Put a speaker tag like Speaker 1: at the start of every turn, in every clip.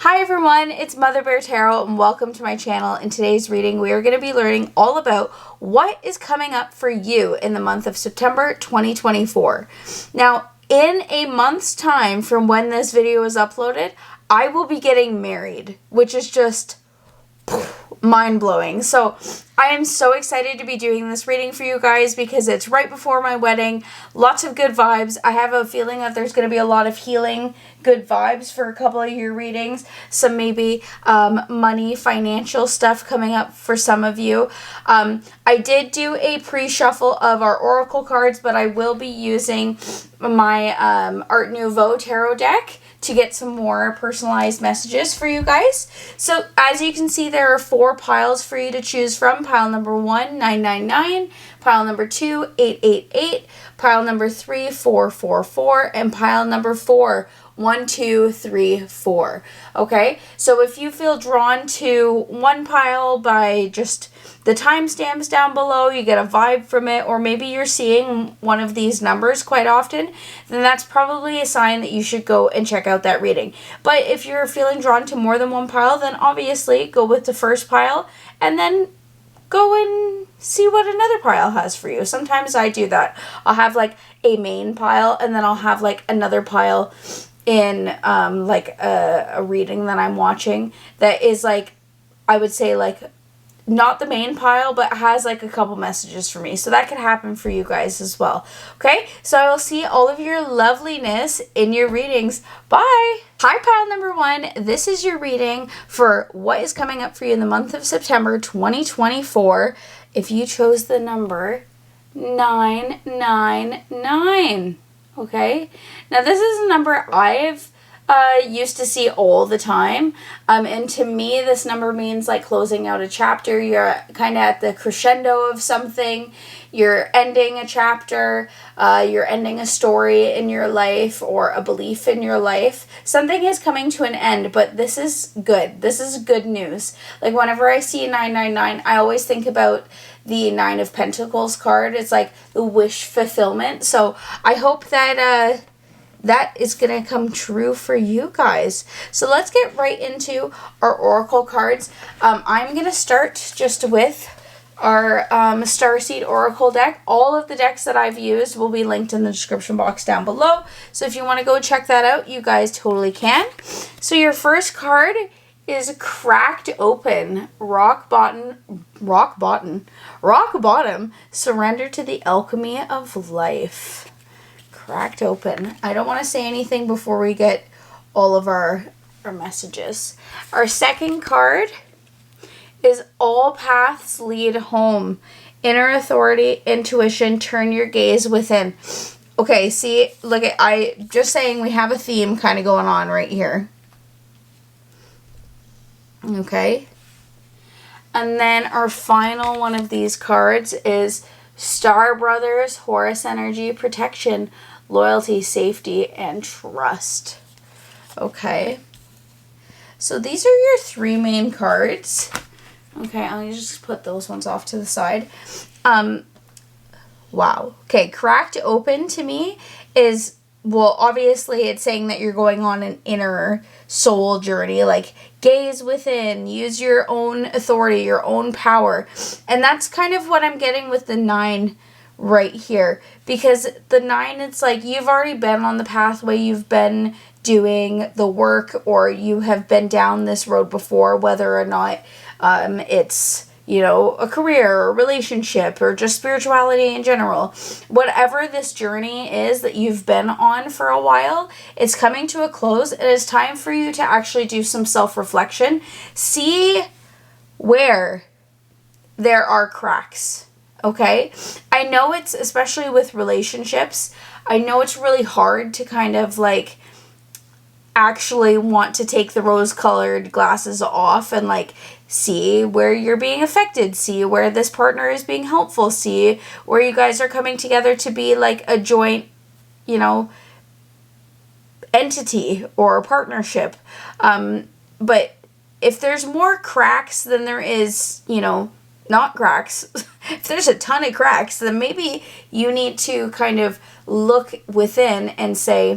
Speaker 1: Hi everyone, it's Mother Bear Tarot and welcome to my channel. In today's reading, we are going to be learning all about what is coming up for you in the month of September 2024. Now, in a month's time from when this video is uploaded, I will be getting married, which is just mind-blowing. So I am so excited to be doing this reading for you guys because it's right before my wedding. Lots of good vibes. I have a feeling that there's going to be a lot of healing, good vibes for a couple of your readings. Some maybe money, financial stuff coming up for some of you. I did do a pre-shuffle of our oracle cards, but I will be using my Art Nouveau tarot deck to get some more personalized messages for you guys. So as you can see, there are 4 piles for you to choose from. Pile number 1, 999. Pile number 2, 888. Pile number 3, 444. And pile number 4, 1, 2, 3, 4. Okay, so if you feel drawn to one pile by just the timestamps down below, you get a vibe from it, or maybe you're seeing one of these numbers quite often, then that's probably a sign that you should go and check out that reading. But if you're feeling drawn to more than one pile, then obviously go with the first pile and then go and see what another pile has for you. Sometimes I do that. I'll have like a main pile and then I'll have like another pile in like a reading that I'm watching that is like, I would say like not the main pile, but has like a couple messages for me. So that could happen for you guys as well. Okay, so I will see all of your loveliness in your readings. Bye! Hi, pile number 1. This is your reading for what is coming up for you in the month of September 2024. If you chose the number 999. Okay, now this is a number I've used to see all the time, and to me this number means like closing out a chapter. You're kind of at the crescendo of something, you're ending a chapter, you're ending a story in your life or a belief in your life. Something is coming to an end, but this is good. This is good news. Like whenever I see 999, I always think about the 9 of Pentacles card. It's like the wish fulfillment. So I hope that that is going to come true for you guys. So let's get right into our oracle cards. I'm going to start just with our Starseed Oracle deck. All of the decks that I've used will be linked in the description box down below. So if you want to go check that out, you guys totally can. So your first card is Cracked Open. Rock bottom, surrender to the alchemy of life. Cracked Open. I don't want to say anything before we get all of our messages. Our second card is All Paths Lead Home. Inner authority, intuition, turn your gaze within. Okay, see, look at, I just saying we have a theme kind of going on right here. Okay. And then our final one of these cards is Star Brothers, Horus Energy, Protection, Loyalty, Safety, and Trust. Okay. So these are your 3 main cards. Okay, I'll just put those ones off to the side. Wow. Okay, Cracked Open to me is, well, obviously it's saying that you're going on an inner soul journey, like gaze within, use your own authority, your own power. And that's kind of what I'm getting with the 9 right here, because the 9, it's like you've already been on the pathway, you've been doing the work, or you have been down this road before, whether or not it's, you know, a career or a relationship or just spirituality in general. Whatever this journey is that you've been on for a while, it's coming to a close. It is time for you to actually do some self-reflection. See where there are cracks. Okay? I know it's, especially with relationships, I know it's really hard to kind of like actually want to take the rose-colored glasses off and like see where you're being affected, see where this partner is being helpful, see where you guys are coming together to be like a joint, you know, entity or partnership. But if there's more cracks than there is, you know, not cracks, if there's a ton of cracks, then maybe you need to kind of look within and say,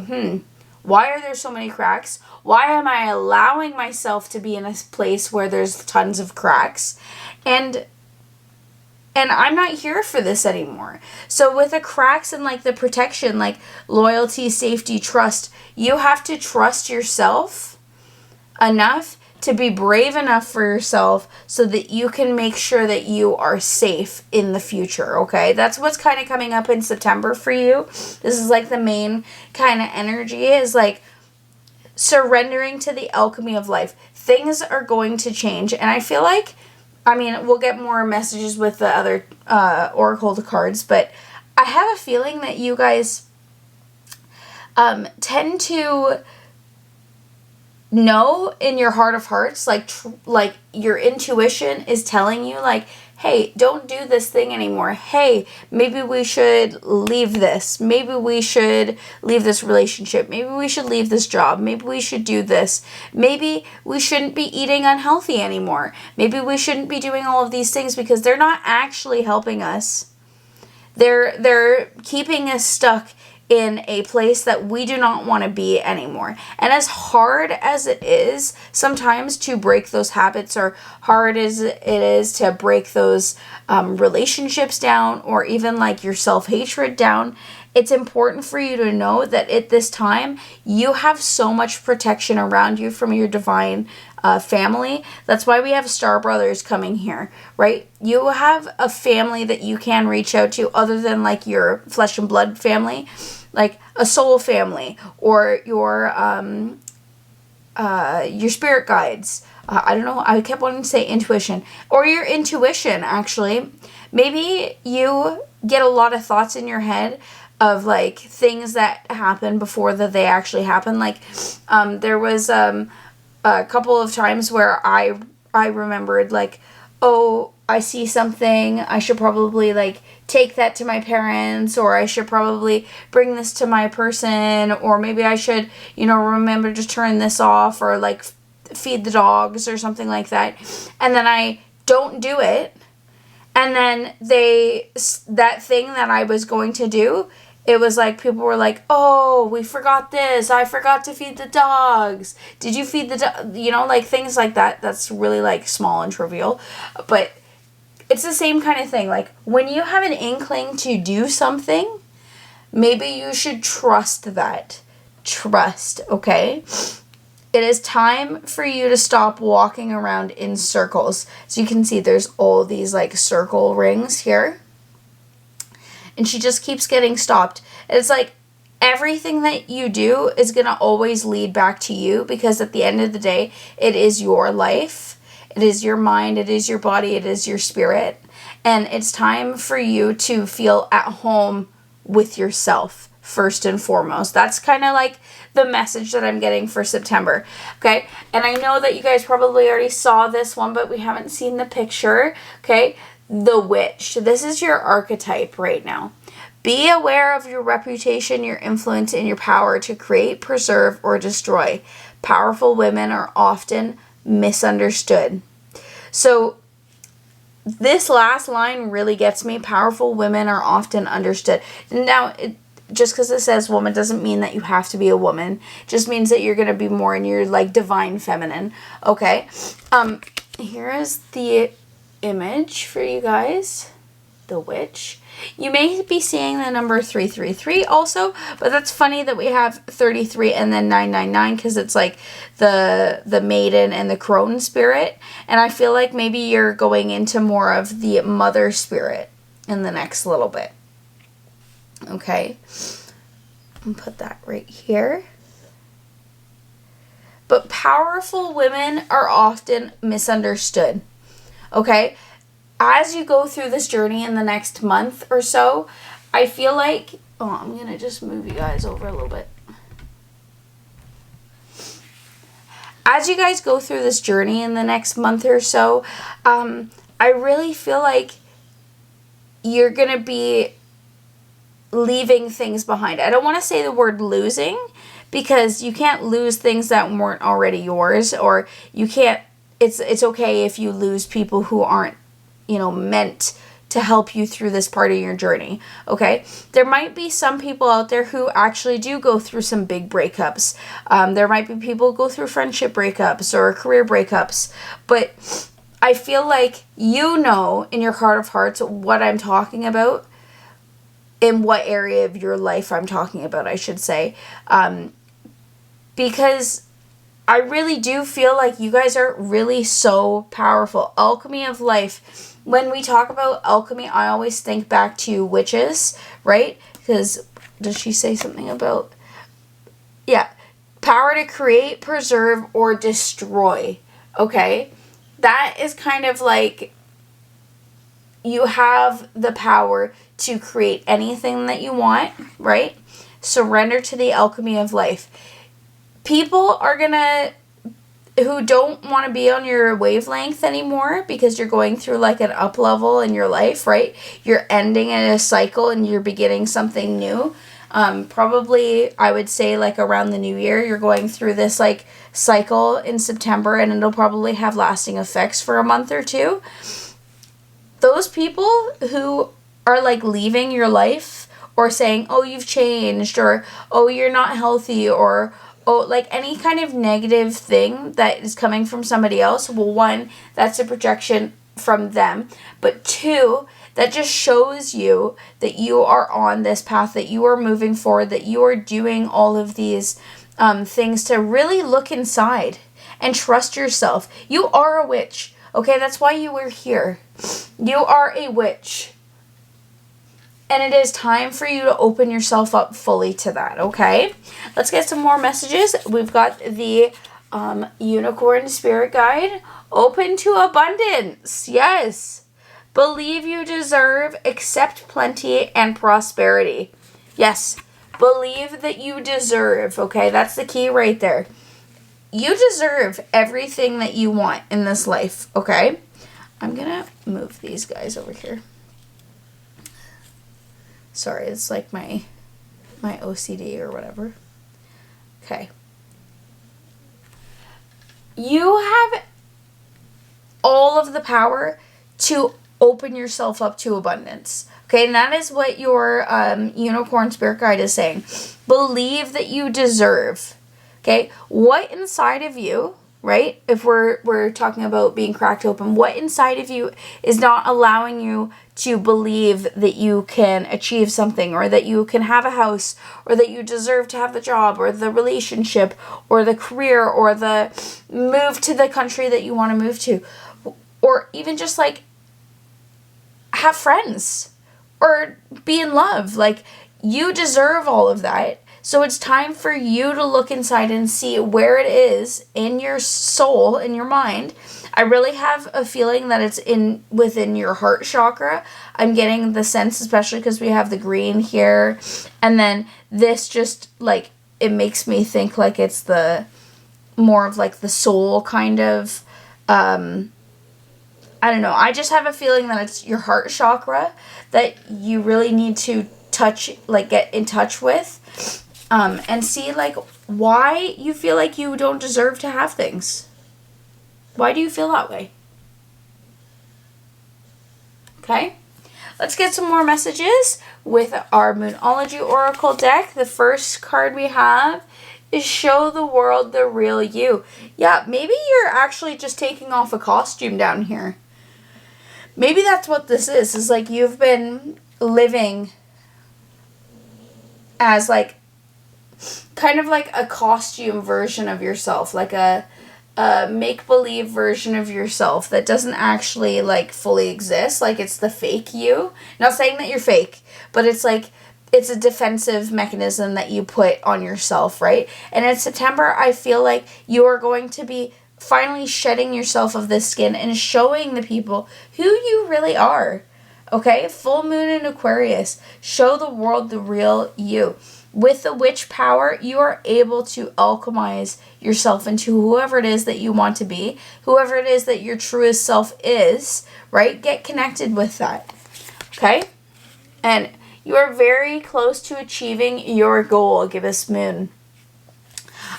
Speaker 1: why are there so many cracks? Why am I allowing myself to be in a place where there's tons of cracks? And I'm not here for this anymore. So with the cracks and like the protection, like loyalty, safety, trust, you have to trust yourself enough to be brave enough for yourself so that you can make sure that you are safe in the future, okay? That's what's kind of coming up in September for you. This is like the main kind of energy is like surrendering to the alchemy of life. Things are going to change, and I feel like, I mean, we'll get more messages with the other oracle cards, but I have a feeling that you guys tend to know in your heart of hearts, like your intuition is telling you, like, hey, don't do this thing anymore. Hey, maybe we should leave this. Maybe we should leave this relationship. Maybe we should leave this job. Maybe we should do this. Maybe we shouldn't be eating unhealthy anymore. Maybe we shouldn't be doing all of these things because they're not actually helping us. They're keeping us stuck in a place that we do not want to be anymore. And as hard as it is sometimes to break those habits, or hard as it is to break those relationships down, or even like your self-hatred down, it's important for you to know that at this time you have so much protection around you from your divine family. That's why we have Star Brothers coming here, right? You have a family that you can reach out to other than like your flesh and blood family, like a soul family, or your spirit guides. I don't know, I kept wanting to say intuition, or your intuition actually. Maybe you get a lot of thoughts in your head of like things that happen before that they actually happen. Like there was a couple of times where I remembered like, oh, I see something, I should probably like take that to my parents, or I should probably bring this to my person, or maybe I should, remember to turn this off, or like feed the dogs or something like that. And then I don't do it. And then that thing that I was going to do, it was like people were like, oh, we forgot this. I forgot to feed the dogs. Did you feed the dog? Like things like that. That's really like small and trivial. But it's the same kind of thing. Like when you have an inkling to do something, maybe you should trust that. Trust, okay? It is time for you to stop walking around in circles. So you can see there's all these like circle rings here. And she just keeps getting stopped. It's like everything that you do is going to always lead back to you, because at the end of the day, it is your life. It is your mind. It is your body. It is your spirit. And it's time for you to feel at home with yourself first and foremost. That's kind of like the message that I'm getting for September. Okay. And I know that you guys probably already saw this one, but we haven't seen the picture. Okay. The witch. This is your archetype right now. Be aware of your reputation, your influence, and your power to create, preserve, or destroy. Powerful women are often misunderstood. So this last line really gets me. Powerful women are often understood. Now, just because it says woman doesn't mean that you have to be a woman. It just means that you're going to be more in your like divine feminine. Okay. Here is the image for you guys. The witch. You may be seeing the number 333 also, but that's funny that we have 33 and then 999, because it's like the maiden and the crone spirit. And I feel like maybe you're going into more of the mother spirit in the next little bit. Okay. And put that right here. But powerful women are often misunderstood. Okay? As you go through this journey in the next month or so, I feel like... Oh, I'm going to just move you guys over a little bit. As you guys go through this journey in the next month or so, I really feel like you're going to be leaving things behind. I don't want to say the word losing, because you can't lose things that weren't already yours, or you can't... It's okay if you lose people who aren't, meant to help you through this part of your journey, okay? There might be some people out there who actually do go through some big breakups. There might be people who go through friendship breakups or career breakups, but I feel like you know in your heart of hearts what I'm talking about, in what area of your life I'm talking about, I should say. Because I really do feel like you guys are really so powerful. Alchemy of life. When we talk about alchemy, I always think back to witches, right? Because, does she say something about... Yeah. Power to create, preserve, or destroy. Okay? That is kind of like... You have the power to create anything that you want, right? Surrender to the alchemy of life. People are gonna, who don't want to be on your wavelength anymore because you're going through like an up level in your life, right? You're ending in a cycle and you're beginning something new. Probably, I would say like around the new year, you're going through this like cycle in September, and it'll probably have lasting effects for a month or two. Those people who are like leaving your life or saying, oh, you've changed, or oh, you're not healthy, or oh, like any kind of negative thing that is coming from somebody else, well, one, that's a projection from them, but two, that just shows you that you are on this path, that you are moving forward, that you are doing all of these things to really look inside and trust yourself. You are a witch. Okay, that's why you were here. You are a witch. And it is time for you to open yourself up fully to that, okay? Let's get some more messages. We've got the Unicorn Spirit Guide. Open to abundance. Yes. Believe you deserve, accept plenty and prosperity. Yes. Believe that you deserve, okay? That's the key right there. You deserve everything that you want in this life, okay? I'm going to move these guys over here. Sorry, it's like my OCD or whatever. Okay. You have all of the power to open yourself up to abundance. Okay, and that is what your Unicorn Spirit Guide is saying. Believe that you deserve. Okay, what inside of you, right? If we're talking about being cracked open, what inside of you is not allowing you to believe that you can achieve something, or that you can have a house, or that you deserve to have the job, or the relationship, or the career, or the move to the country that you want to move to, or even just like have friends or be in love. Like, you deserve all of that. So it's time for you to look inside and see where it is in your soul, in your mind. I really have a feeling that it's within your heart chakra. I'm getting the sense, especially because we have the green here. And then this just, like, it makes me think like it's the more of like the soul kind of, I don't know. I just have a feeling that it's your heart chakra that you really need to get in touch with. And see, like, why you feel like you don't deserve to have things. Why do you feel that way? Okay? Let's get some more messages with our Moonology Oracle deck. The first card we have is Show the World the Real You. Yeah, maybe you're actually just taking off a costume down here. Maybe that's what this is like you've been living as, like, kind of like a costume version of yourself, like a make-believe version of yourself that doesn't actually like fully exist. Like, it's the fake you. Not saying that you're fake, but it's like it's a defensive mechanism that you put on yourself, right? And in September, I feel like you are going to be finally shedding yourself of this skin and showing the people who you really are. Okay? Full moon in Aquarius. Show the world the real you. With the witch power, you are able to alchemize yourself into whoever it is that you want to be, whoever it is that your truest self is, right? Get connected with that, okay? And you are very close to achieving your goal, Gibbous Moon.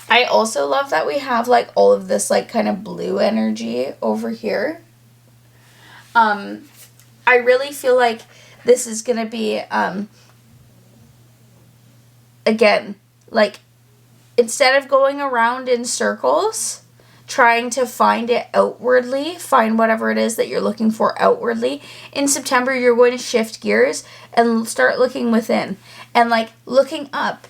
Speaker 1: I also love that we have, like, all of this, like, kind of blue energy over here. I really feel like this is going to be, again, like, instead of going around in circles, trying to find it outwardly, find whatever it is that you're looking for outwardly, in September, you're going to shift gears and start looking within and, like, looking up,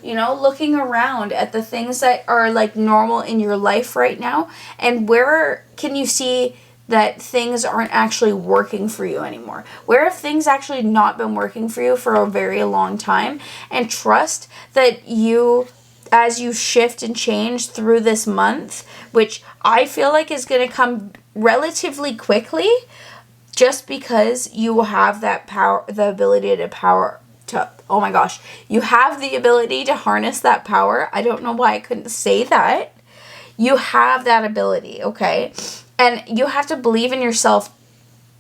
Speaker 1: you know, looking around at the things that are, like, normal in your life right now, and where can you see that things aren't actually working for you anymore? Where have things actually not been working for you for a very long time? And trust that you, as you shift and change through this month, which I feel like is going to come relatively quickly, just because you will have that power, the ability to, oh my gosh, you have the ability to harness that power. I don't know why I couldn't say that. You have that ability, okay? And you have to believe in yourself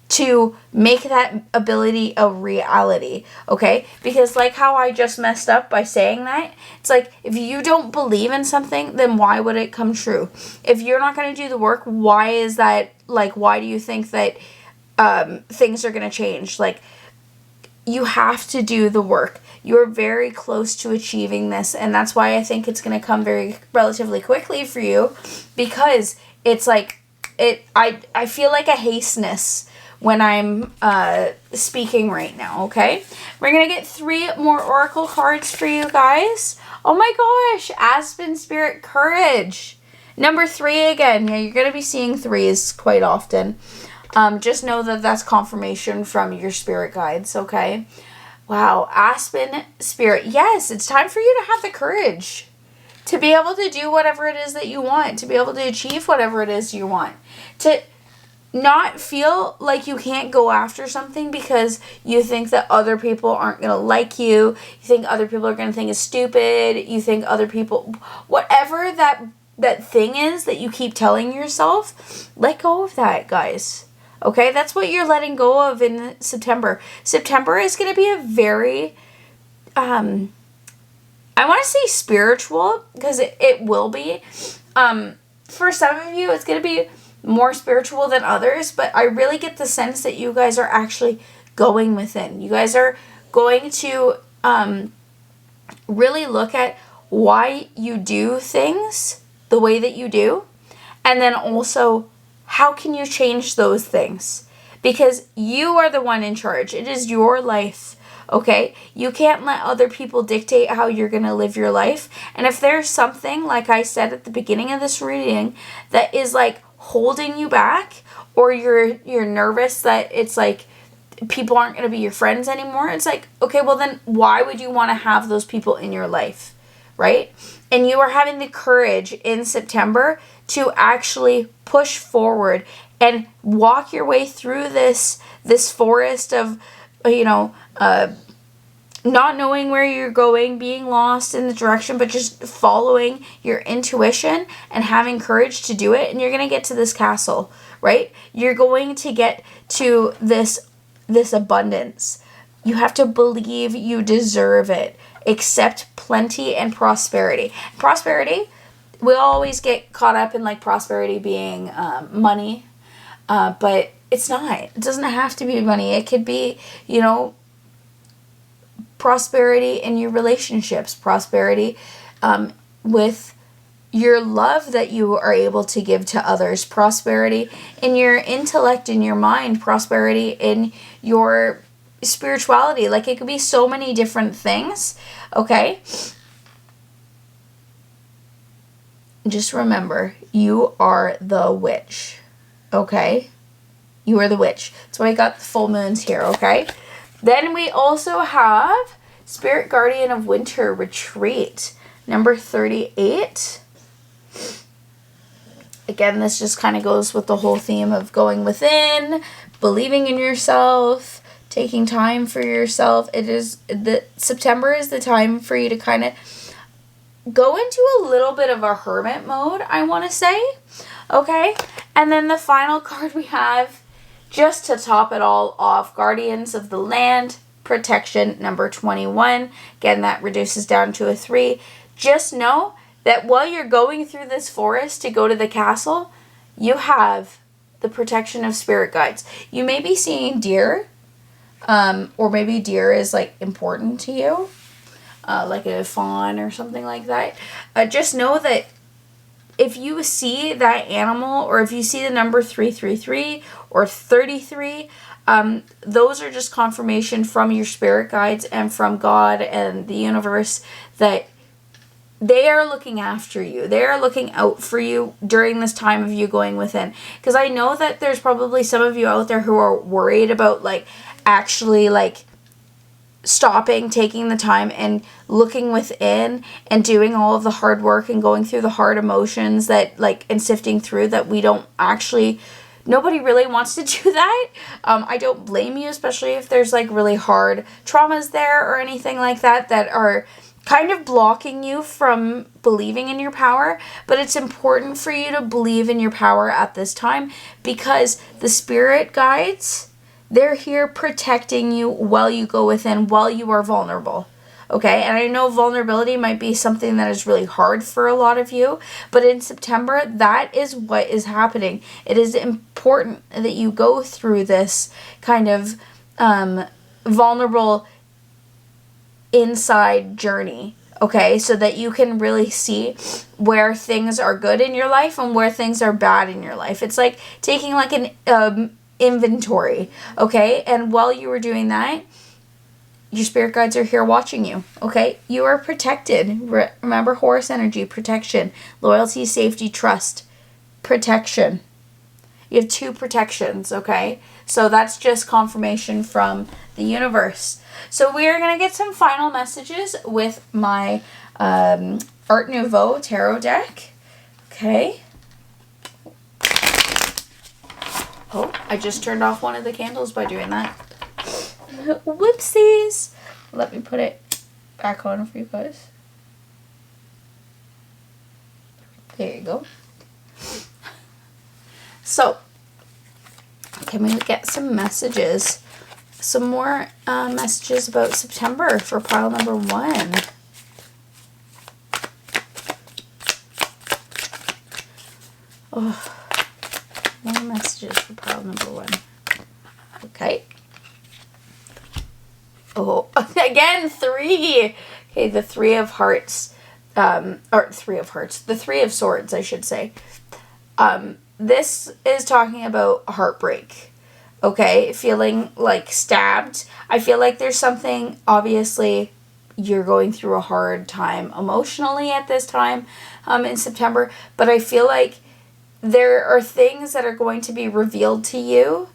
Speaker 1: to make that ability a reality, okay? Because like how I just messed up by saying that, it's like, if you don't believe in something, then why would it come true? If you're not going to do the work, why is that, like, why do you think that things are going to change? Like, you have to do the work. You're very close to achieving this, and that's why I think it's going to come relatively quickly for you, because it's like, I feel like a hasteness when I'm speaking right now, okay? We're going to get 3 more oracle cards for you guys. Oh my gosh, Aspen Spirit Courage. Number 3 again. Yeah, you're going to be seeing 3s quite often. Just know that that's confirmation from your spirit guides, okay? Wow, Aspen Spirit. Yes, it's time for you to have the courage to be able to do whatever it is that you want, to be able to achieve whatever it is you want, to not feel like you can't go after something because you think that other people aren't going to like you, you think other people are going to think it's stupid, you think other people, whatever that thing is that you keep telling yourself, let go of that, guys. Okay, that's what you're letting go of in September. September is going to be a very, I want to say spiritual, because it will be. For some of you, it's going to be more spiritual than others, but I really get the sense that you guys are actually going within. You guys are going to really look at why you do things the way that you do, and then also, how can you change those things? Because you are the one in charge. It is your life, okay? You can't let other people dictate how you're going to live your life. And if there's something, like I said at the beginning of this reading, that is like holding you back, or you're nervous that it's like people aren't going to be your friends anymore, it's like, okay, well then why would you want to have those people in your life, right? And you are having the courage in September to actually push forward and walk your way through this forest of, not knowing where you're going, being lost in the direction, but just following your intuition and having courage to do it. And you're going to get to this castle, right? You're going to get to this abundance. You have to believe you deserve it. Accept plenty and prosperity. Prosperity, we always get caught up in like prosperity being money, but it's not. It doesn't have to be money. It could be, prosperity in your relationships, prosperity with your love that you are able to give to others, prosperity in your intellect, in your mind, prosperity in your spirituality. Like, it could be so many different things, okay? Just remember, you are the witch, okay? You are the witch. That's why I got the full moons here, okay? Then we also have Spirit Guardian of Winter Retreat, number 38. Again, this just kind of goes with the whole theme of going within, believing in yourself, taking time for yourself. September is the time for you to kind of go into a little bit of a hermit mode, I want to say. Okay? And then the final card we have, just to top it all off, Guardians of the Land, Protection, number 21. Again, that reduces down to a 3. Just know that while you're going through this forest to go to the castle, you have the protection of spirit guides. You may be seeing deer, or maybe deer is like important to you, like a fawn or something like that. Just know that if you see that animal, or if you see the number 333 or 33, those are just confirmation from your spirit guides and from God and the universe that they are looking after you. They are looking out for you during this time of you going within. Because I know that there's probably some of you out there who are worried about, like, actually, like, stopping, taking the time and looking within and doing all of the hard work and going through the hard emotions that, like, and sifting through that we don't actually, nobody really wants to do that. I don't blame you, especially if there's, like, really hard traumas there or anything like that that are kind of blocking you from believing in your power. But it's important for you to believe in your power at this time, because the spirit guides, they're here protecting you while you go within, while you are vulnerable. Okay, and I know vulnerability might be something that is really hard for a lot of you, but in September, that is what is happening. It is important that you go through this kind of vulnerable inside journey, okay, so that you can really see where things are good in your life and where things are bad in your life. It's like taking like an inventory, okay, and while you were doing that, your spirit guides are here watching you, okay? You are protected. Remember, Horus energy, protection, loyalty, safety, trust, protection. You have 2 protections, okay? So that's just confirmation from the universe. So we are going to get some final messages with my Art Nouveau tarot deck. Okay. Oh, I just turned off one of the candles by doing that. Whoopsies. Let me put it back on for you guys. There you go. So, can we get some messages? Some more messages about September for pile number 1. Oh, more messages for pile number 1. Okay. Oh, again, 3. Okay, the 3 of hearts. Or 3 of hearts. The 3 of swords, I should say. This is talking about heartbreak. Okay, feeling like stabbed. I feel like there's something, obviously, you're going through a hard time emotionally at this time in September. But I feel like there are things that are going to be revealed to you.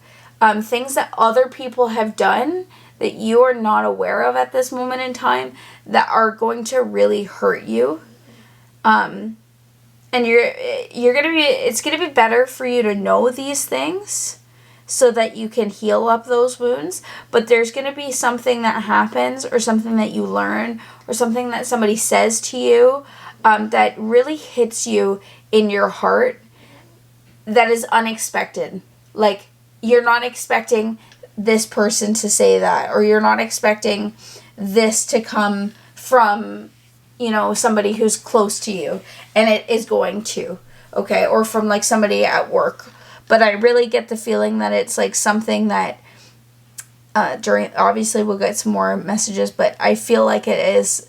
Speaker 1: Things that other people have done that you are not aware of at this moment in time that are going to really hurt you. And you're going to be, it's going to be better for you to know these things so that you can heal up those wounds. But there's going to be something that happens, or something that you learn, or something that somebody says to you that really hits you in your heart that is unexpected. Like, you're not expecting this person to say that, or you're not expecting this to come from, you know, somebody who's close to you, and it is going to, okay, or from like somebody at work. But I really get the feeling that it's like something that obviously we'll get some more messages, but I feel like it is,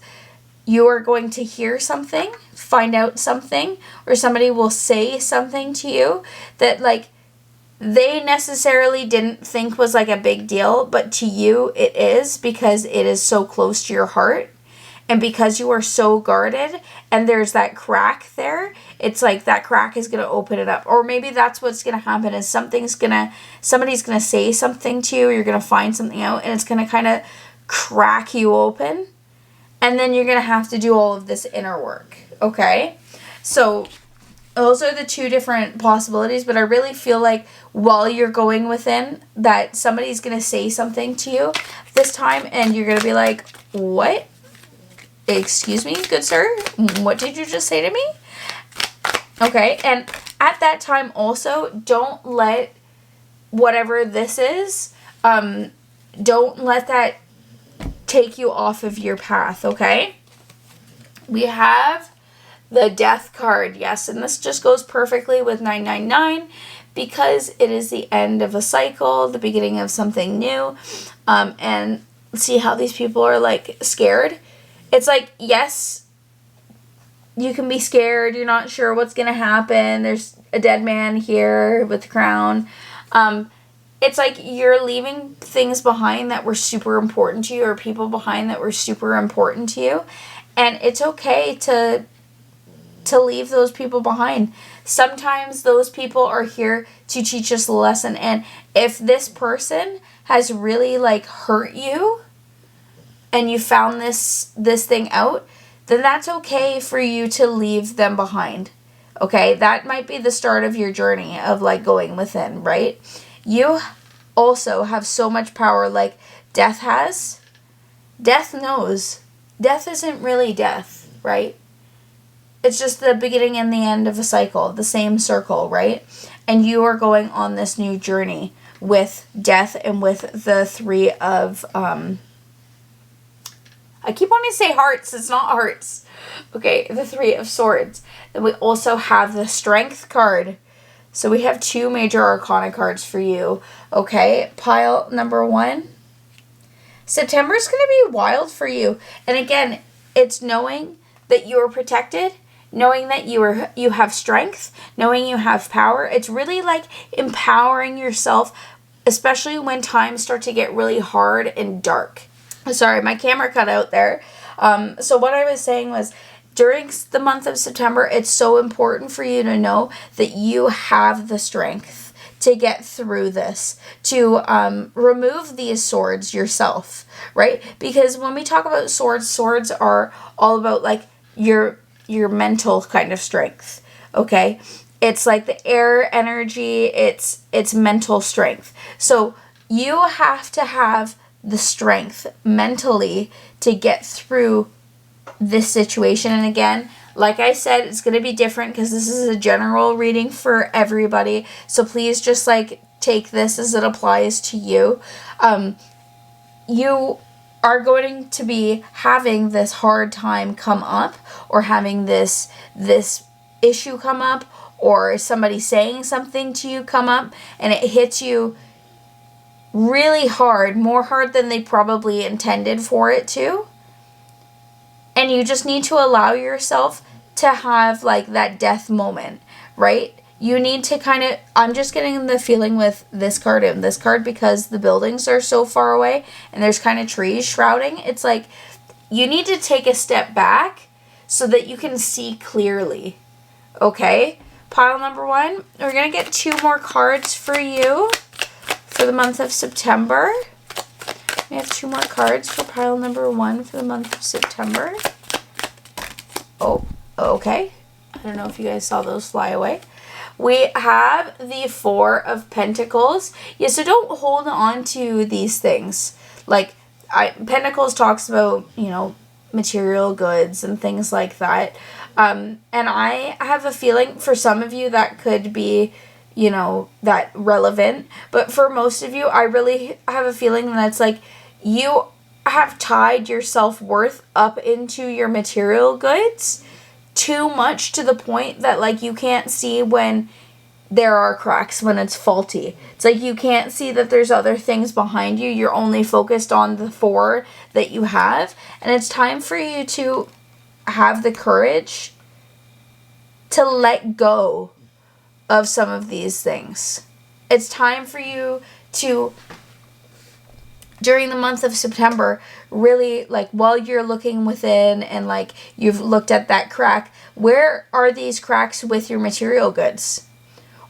Speaker 1: you are going to hear something, find out something, or somebody will say something to you that, like, they necessarily didn't think was like a big deal, but to you it is, because it is so close to your heart, and because you are so guarded, and there's that crack there. It's like that crack is going to open it up. Or maybe that's what's going to happen, is somebody's going to say something to you, you're going to find something out, and it's going to kind of crack you open, and then you're going to have to do all of this inner work, okay? So those are the 2 different possibilities, but I really feel like while you're going within, that somebody's going to say something to you this time, and you're going to be like, what? Excuse me, good sir? What did you just say to me? Okay, and at that time also, don't let whatever this is, don't let that take you off of your path, okay? We have The Death card, yes, and this just goes perfectly with 999 because it is the end of a cycle, the beginning of something new, and see how these people are, like, scared. It's like, yes, you can be scared, you're not sure what's going to happen, there's a dead man here with the crown. It's like you're leaving things behind that were super important to you, or people behind that were super important to you, and it's okay to leave those people behind. Sometimes those people are here to teach us a lesson, and if this person has really, like, hurt you and you found this thing out, then that's okay for you to leave them behind. Okay? That might be the start of your journey of, like, going within, right? You also have so much power like Death has. Death knows. Death isn't really death, right? It's just the beginning and the end of a cycle, the same circle, right? And you are going on this new journey with Death and with the Three of, I keep wanting to say hearts, it's not hearts. Okay, the Three of Swords. Then we also have the Strength card. So we have 2 major arcana cards for you. Okay, pile number 1. September's going to be wild for you. And again, it's knowing that you are protected, knowing that you have strength, knowing you have power. It's really like empowering yourself, especially when times start to get really hard and dark. Sorry, my camera cut out there. So what I was saying was, during the month of September, it's so important for you to know that you have the strength to get through this, to remove these swords yourself, right? Because when we talk about swords, swords are all about, like, your mental kind of strength, okay? It's like the air energy, it's mental strength. So you have to have the strength mentally to get through this situation. And again, like I said, it's going to be different because this is a general reading for everybody. So please just, like, take this as it applies to you. You are going to be having this hard time come up, or having this issue come up, or somebody saying something to you come up, and it hits you really hard, more hard than they probably intended for it to. And you just need to allow yourself to have, like, that death moment, right? You need to kind of, I'm just getting the feeling with this card and this card, because the buildings are so far away and there's kind of trees shrouding. It's like you need to take a step back so that you can see clearly. Okay? Pile number 1. We're going to get 2 more cards for you for the month of September. We have 2 more cards for pile number 1 for the month of September. Oh, okay. I don't know if you guys saw those fly away. We have the 4 of Pentacles. Yeah, so don't hold on to these things. Like, Pentacles talks about, you know, material goods and things like that. And I have a feeling for some of you that could be, you know, that relevant. But for most of you, I really have a feeling that it's like you have tied your self-worth up into your material goods too much, to the point that, like, you can't see when there are cracks, when it's faulty. It's like you can't see that there's other things behind you. You're only focused on the 4 that you have. And it's time for you to have the courage to let go of some of these things. It's time for you to, during the month of September, really, like, while you're looking within and, like, you've looked at that crack, where are these cracks with your material goods?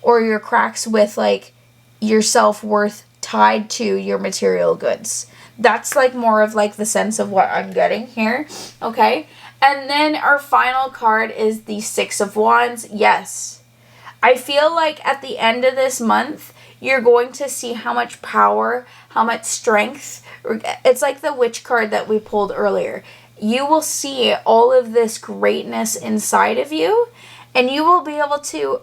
Speaker 1: Or your cracks with, like, your self-worth tied to your material goods? That's, like, more of, like, the sense of what I'm getting here, okay? And then our final card is the 6 of Wands. Yes. I feel like at the end of this month, you're going to see how much power, how much strength. It's like the Witch card that we pulled earlier. You will see all of this greatness inside of you, and you will be able to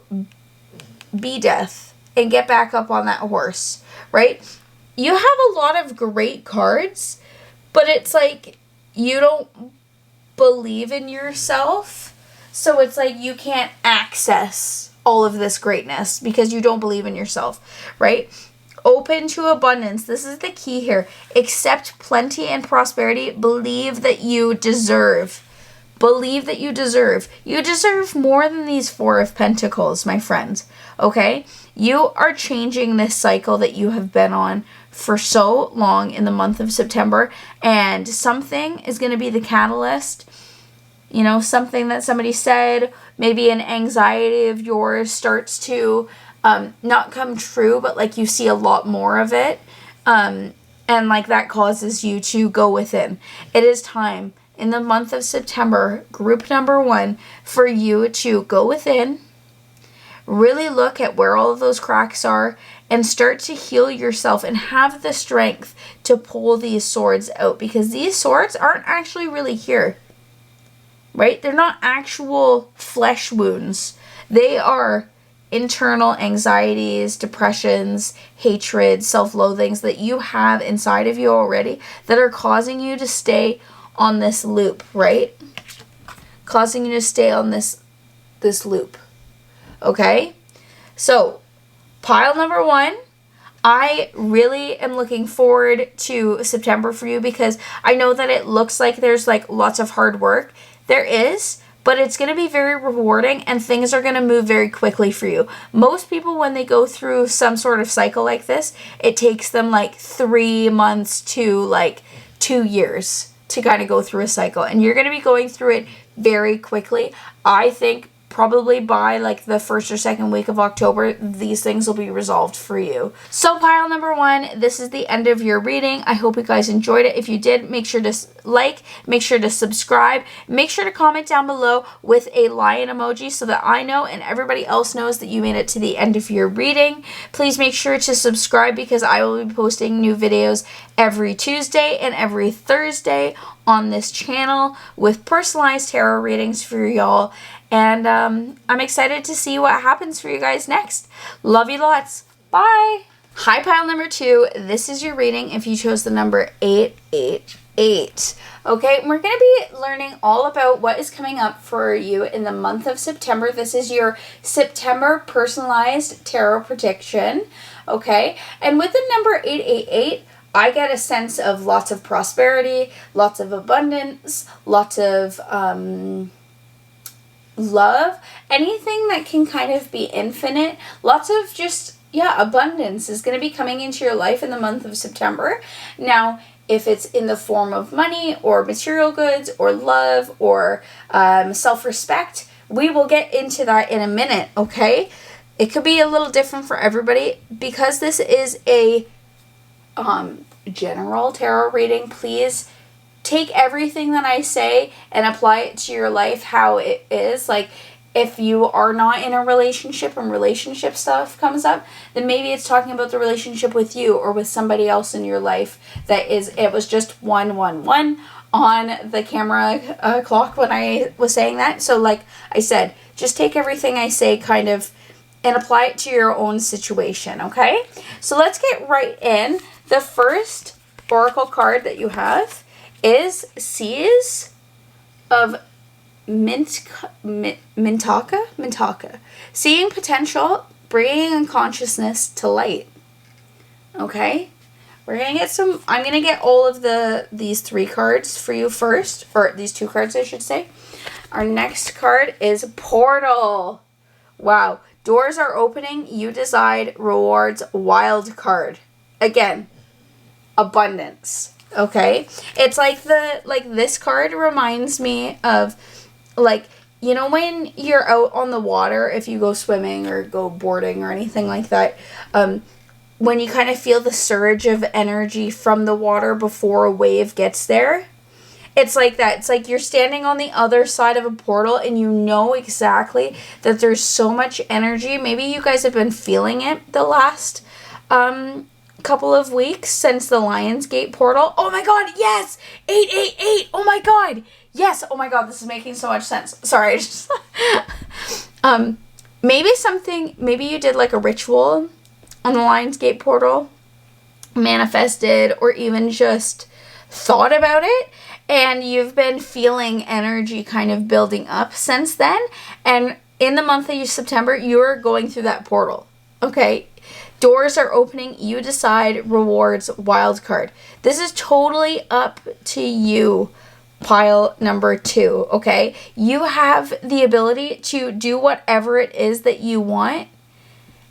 Speaker 1: be Death and get back up on that horse, right? You have a lot of great cards, but it's like you don't believe in yourself. So it's like you can't access all of this greatness because you don't believe in yourself, right? Open to abundance. This is the key here. Accept plenty and prosperity. Believe that you deserve. Believe that you deserve. You deserve more than these Four of Pentacles, my friends. Okay? You are changing this cycle that you have been on for so long in the month of September, and something is going to be the catalyst. You know, something that somebody said, maybe an anxiety of yours starts to not come true, but like you see a lot more of it. And like that causes you to go within. It is time in the month of September, group number 1, for you to go within, really look at where all of those cracks are, and start to heal yourself and have the strength to pull these swords out, because these swords aren't actually really here. Right? They're not actual flesh wounds. They are internal anxieties, depressions, hatred, self-loathings that you have inside of you already that are causing you to stay on this loop, right? Causing you to stay on this loop. Okay? So, pile number 1. I really am looking forward to September for you because I know that it looks like there's like lots of hard work. There is, but it's going to be very rewarding and things are going to move very quickly for you. Most people, when they go through some sort of cycle like this, it takes them like 3 months to like 2 years to kind of go through a cycle. And you're going to be going through it very quickly. I think probably by like the 1st or 2nd week of October, these things will be resolved for you. So pile number 1, this is the end of your reading. I hope you guys enjoyed it. If you did, make sure to like, make sure to subscribe, make sure to comment down below with a lion emoji so that I know and everybody else knows that you made it to the end of your reading. Please make sure to subscribe because I will be posting new videos every Tuesday and every Thursday on this channel with personalized tarot readings for y'all. And I'm excited to see what happens for you guys next. Love you lots. Bye. Hi, pile number 2. This is your reading if you chose the number 888. Okay, we're going to be learning all about what is coming up for you in the month of September. This is your September personalized tarot prediction. Okay, and with the number 888, I get a sense of lots of prosperity, lots of abundance, lots of love, anything that can kind of be infinite, lots of just, abundance is going to be coming into your life in the month of September. Now, if it's in the form of money or material goods or love or self-respect, we will get into that in a minute, okay? It could be a little different for everybody. Because this is a general tarot reading, please take everything that I say and apply it to your life how it is. Like, if you are not in a relationship and relationship stuff comes up, then maybe it's talking about the relationship with you or with somebody else in your life that is, it was just 111 on the camera clock when I was saying that. So like I said, just take everything I say kind of and apply it to your own situation, okay? So let's get right in. The first oracle card that you have is Seas of Mintaka. Seeing potential, bringing unconsciousness to light. Okay? We're going to get some, I'm going to get all of these 3 cards for you first, or these 2 cards I should say. Our next card is Portal. Wow. Doors are opening, you decide, rewards, wild card. Again, abundance. Okay? It's like this card reminds me of, like, you know when you're out on the water, if you go swimming or go boarding or anything like that, when you kind of feel the surge of energy from the water before a wave gets there? It's like that. It's like you're standing on the other side of a portal and you know exactly that there's so much energy. Maybe you guys have been feeling it the last couple of weeks since the Lionsgate portal. Oh my god, yes! 888! Oh my god! Yes! Oh my god, this is making so much sense. Sorry, I just maybe you did like a ritual on the Lionsgate portal, manifested, or even just thought about it, and you've been feeling energy kind of building up since then. And in the month of September, you're going through that portal. Okay? Doors are opening. You decide. Rewards. Wild card. This is totally up to you, pile number 2. Okay? You have the ability to do whatever it is that you want.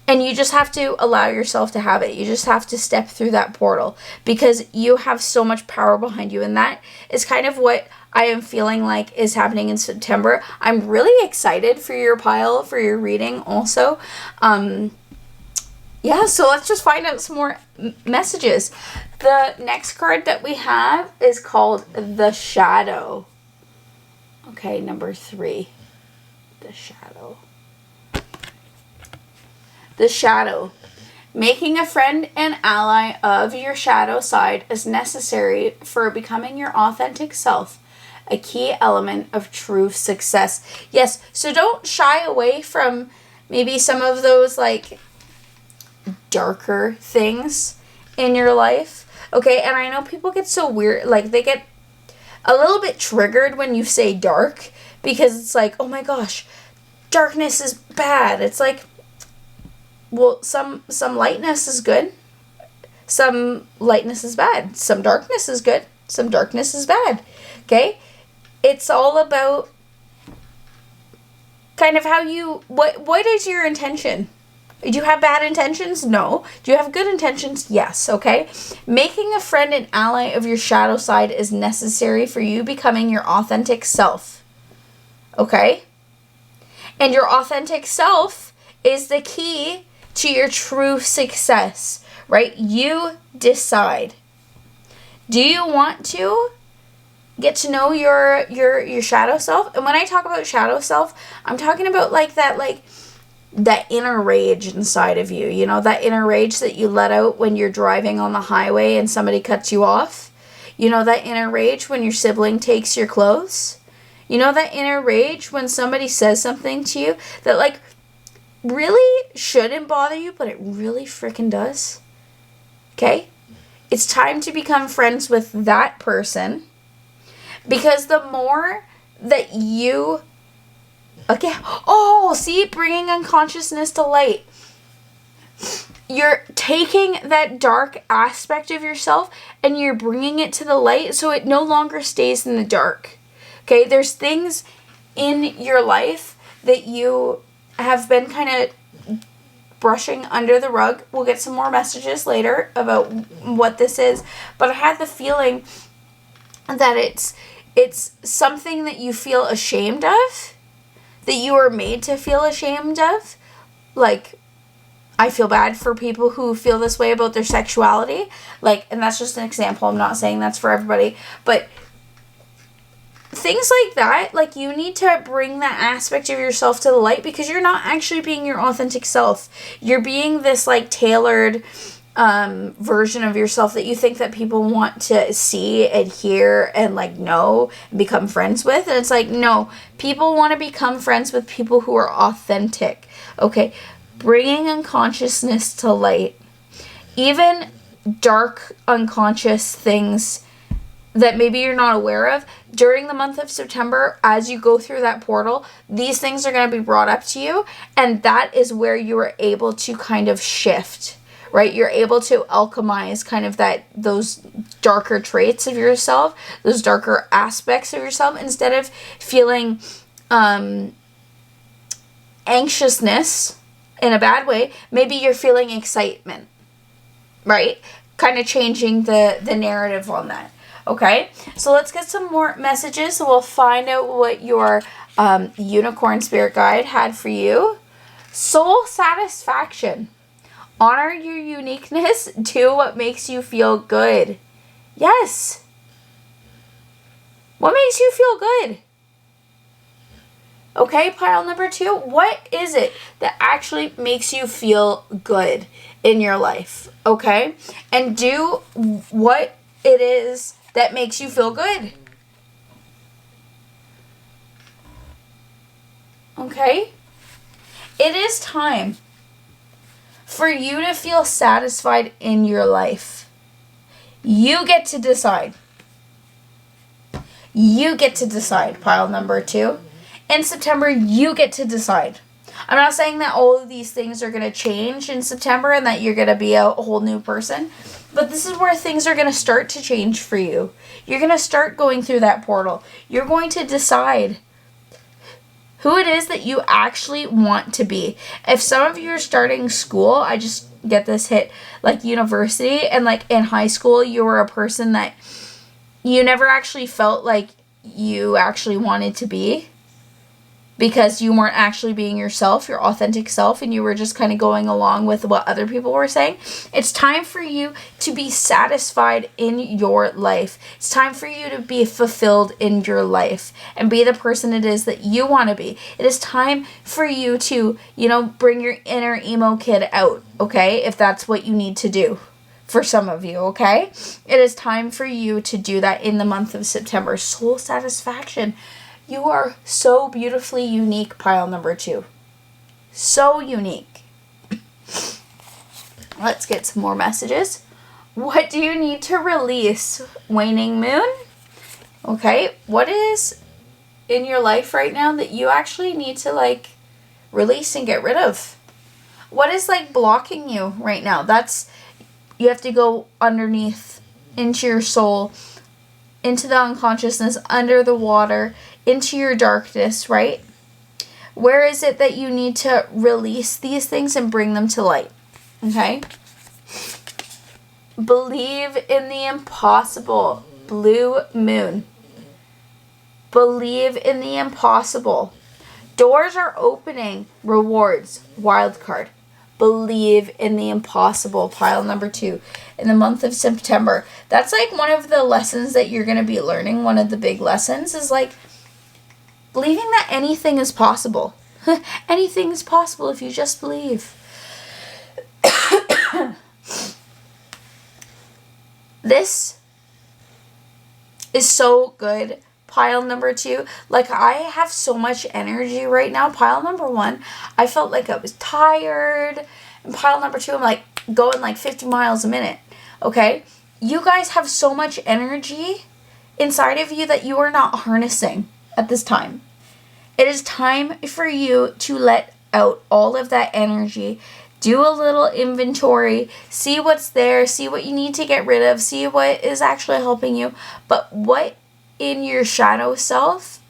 Speaker 1: And you just have to allow yourself to have it. You just have to step through that portal because you have so much power behind you. And that is kind of what I am feeling like is happening in September. I'm really excited for your pile, for your reading also. Yeah, so let's just find out some more messages. The next card that we have is called The Shadow. Okay, number 3. The Shadow. The Shadow. Making a friend and ally of your shadow side is necessary for becoming your authentic self, a key element of true success. Yes, so don't shy away from maybe some of those like darker things in your life. Okay, and I know people get so weird, like they get a little bit triggered when you say dark because it's like, oh my gosh, darkness is bad. It's like, well, some lightness is good. Some lightness is bad. Some darkness is good. Some darkness is bad. Okay? It's all about kind of how you, what is your intention? Do you have bad intentions? No. Do you have good intentions? Yes. Okay? Making a friend and ally of your shadow side is necessary for you becoming your authentic self. Okay? And your authentic self is the key to your true success, right? You decide. Do you want to get to know your shadow self? And when I talk about shadow self, I'm talking about that inner rage inside of you. You know, that inner rage that you let out when you're driving on the highway and somebody cuts you off. You know, that inner rage when your sibling takes your clothes. You know, that inner rage when somebody says something to you that like really shouldn't bother you, but it really freaking does. Okay? It's time to become friends with that person, because the more that you, okay, oh, see, bringing unconsciousness to light. You're taking that dark aspect of yourself and you're bringing it to the light so it no longer stays in the dark. Okay? There's things in your life that you have been kind of brushing under the rug. We'll get some more messages later about what this is, but I had the feeling that it's something that you feel ashamed of, that you are made to feel ashamed of. Like, I feel bad for people who feel this way about their sexuality, like, and that's just an example. I'm not saying that's for everybody, but things like that, like, you need to bring that aspect of yourself to the light, because you're not actually being your authentic self. You're being this like tailored version of yourself that you think that people want to see and hear and like know and become friends with. And it's like, no, people want to become friends with people who are authentic. Okay, bringing unconsciousness to light, even dark unconscious things that maybe you're not aware of, during the month of September, as you go through that portal, these things are going to be brought up to you, and that is where you are able to kind of shift, right? You're able to alchemize kind of those darker traits of yourself, those darker aspects of yourself, instead of feeling anxiousness in a bad way. Maybe you're feeling excitement, right? Kind of changing the narrative on that. Okay, so let's get some more messages. So we'll find out what your unicorn spirit guide had for you. Soul satisfaction. Honor your uniqueness. Do what makes you feel good. Yes. What makes you feel good? Okay, pile number 2. What is it that actually makes you feel good in your life? Okay, and do what it is that makes you feel good. Okay? It is time for you to feel satisfied in your life. You get to decide. You get to decide, pile number 2. In September, you get to decide. I'm not saying that all of these things are going to change in September and that you're going to be a whole new person, but this is where things are going to start to change for you. You're going to start going through that portal. You're going to decide who it is that you actually want to be. If some of you are starting school, I just get this hit, like university, and like in high school, you were a person that you never actually felt like you actually wanted to be, because you weren't actually being yourself, your authentic self, and you were just kind of going along with what other people were saying. It's time for you to be satisfied in your life. It's time for you to be fulfilled in your life and be the person it is that you want to be. It is time for you to, bring your inner emo kid out, okay? If that's what you need to do. For some of you, okay? It is time for you to do that in the month of September. Soul satisfaction. You are so beautifully unique, pile number 2. So unique. Let's get some more messages. What do you need to release, waning moon? Okay, what is in your life right now that you actually need to release and get rid of? What is blocking you right now? You have to go underneath into your soul, into the unconsciousness, under the water, into your darkness, right? Where is it that you need to release these things and bring them to light? Okay? Believe in the impossible. Blue moon. Believe in the impossible. Doors are opening. Rewards. Wild card. Believe in the impossible, pile number 2, in the month of September. That's one of the lessons that you're going to be learning. One of the big lessons is believing that anything is possible. Anything is possible if you just believe. This is so good. Pile number 2, I have so much energy right now. Pile number 1, I felt like I was tired. And pile number 2, I'm going 50 miles a minute. Okay? You guys have so much energy inside of you that you are not harnessing at this time. It is time for you to let out all of that energy. Do a little inventory. See what's there. See what you need to get rid of. See what is actually helping you. But what in your shadow self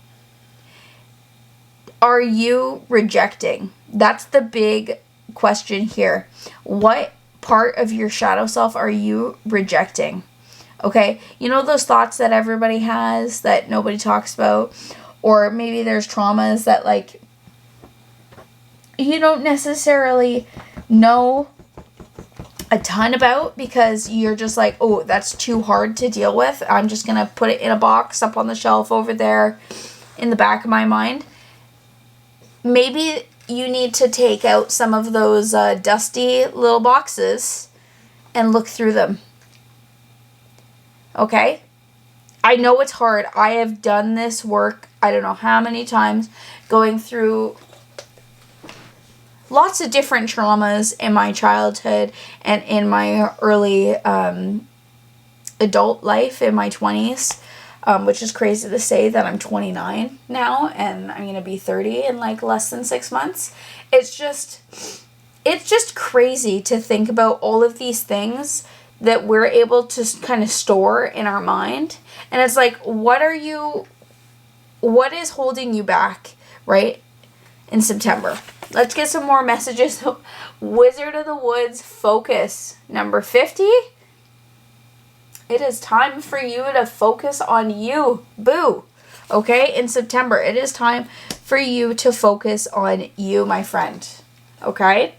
Speaker 1: are you rejecting? That's the big question here. What part of your shadow self are you rejecting? Okay? Those thoughts that everybody has that nobody talks about, or maybe there's traumas that you don't necessarily know a ton about because you're just oh, that's too hard to deal with. I'm just going to put it in a box up on the shelf over there in the back of my mind. Maybe you need to take out some of those dusty little boxes and look through them. Okay? I know it's hard. I have done this work, I don't know how many times, going through lots of different traumas in my childhood and in my early adult life in my 20s, which is crazy to say that I'm 29 now and I'm going to be 30 in less than 6 months. It's just crazy to think about all of these things that we're able to kind of store in our mind. And it's what is holding you back, right? In September. Let's get some more messages. Wizard of the Woods, focus. Number 50. It is time for you to focus on you. Boo. Okay? In September, it is time for you to focus on you, my friend. Okay?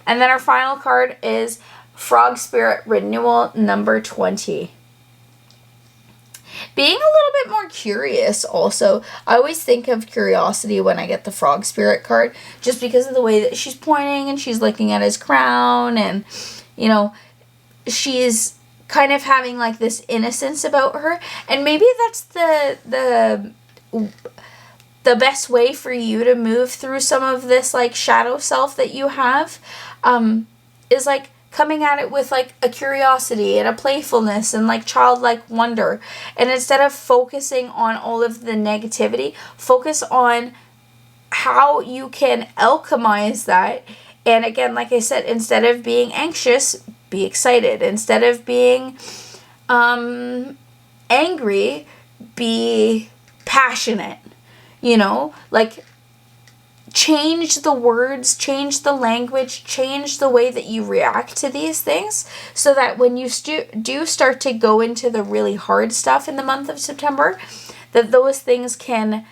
Speaker 1: And then our final card is Frog Spirit Renewal number 20. Being a little bit more curious also. I always think of curiosity when I get the Frog Spirit card, just because of the way that she's pointing and she's looking at his crown, and she's kind of having this innocence about her, and maybe that's the best way for you to move through some of this shadow self that you have, is coming at it with like a curiosity and a playfulness and like childlike wonder. And instead of focusing on all of the negativity, focus on how you can alchemize that. And again, like I said, instead of being anxious, be excited. Instead of being angry, be passionate. You know, like change the words, change the language, change the way that you react to these things, so that when you do start to go into the really hard stuff in the month of September, that those things can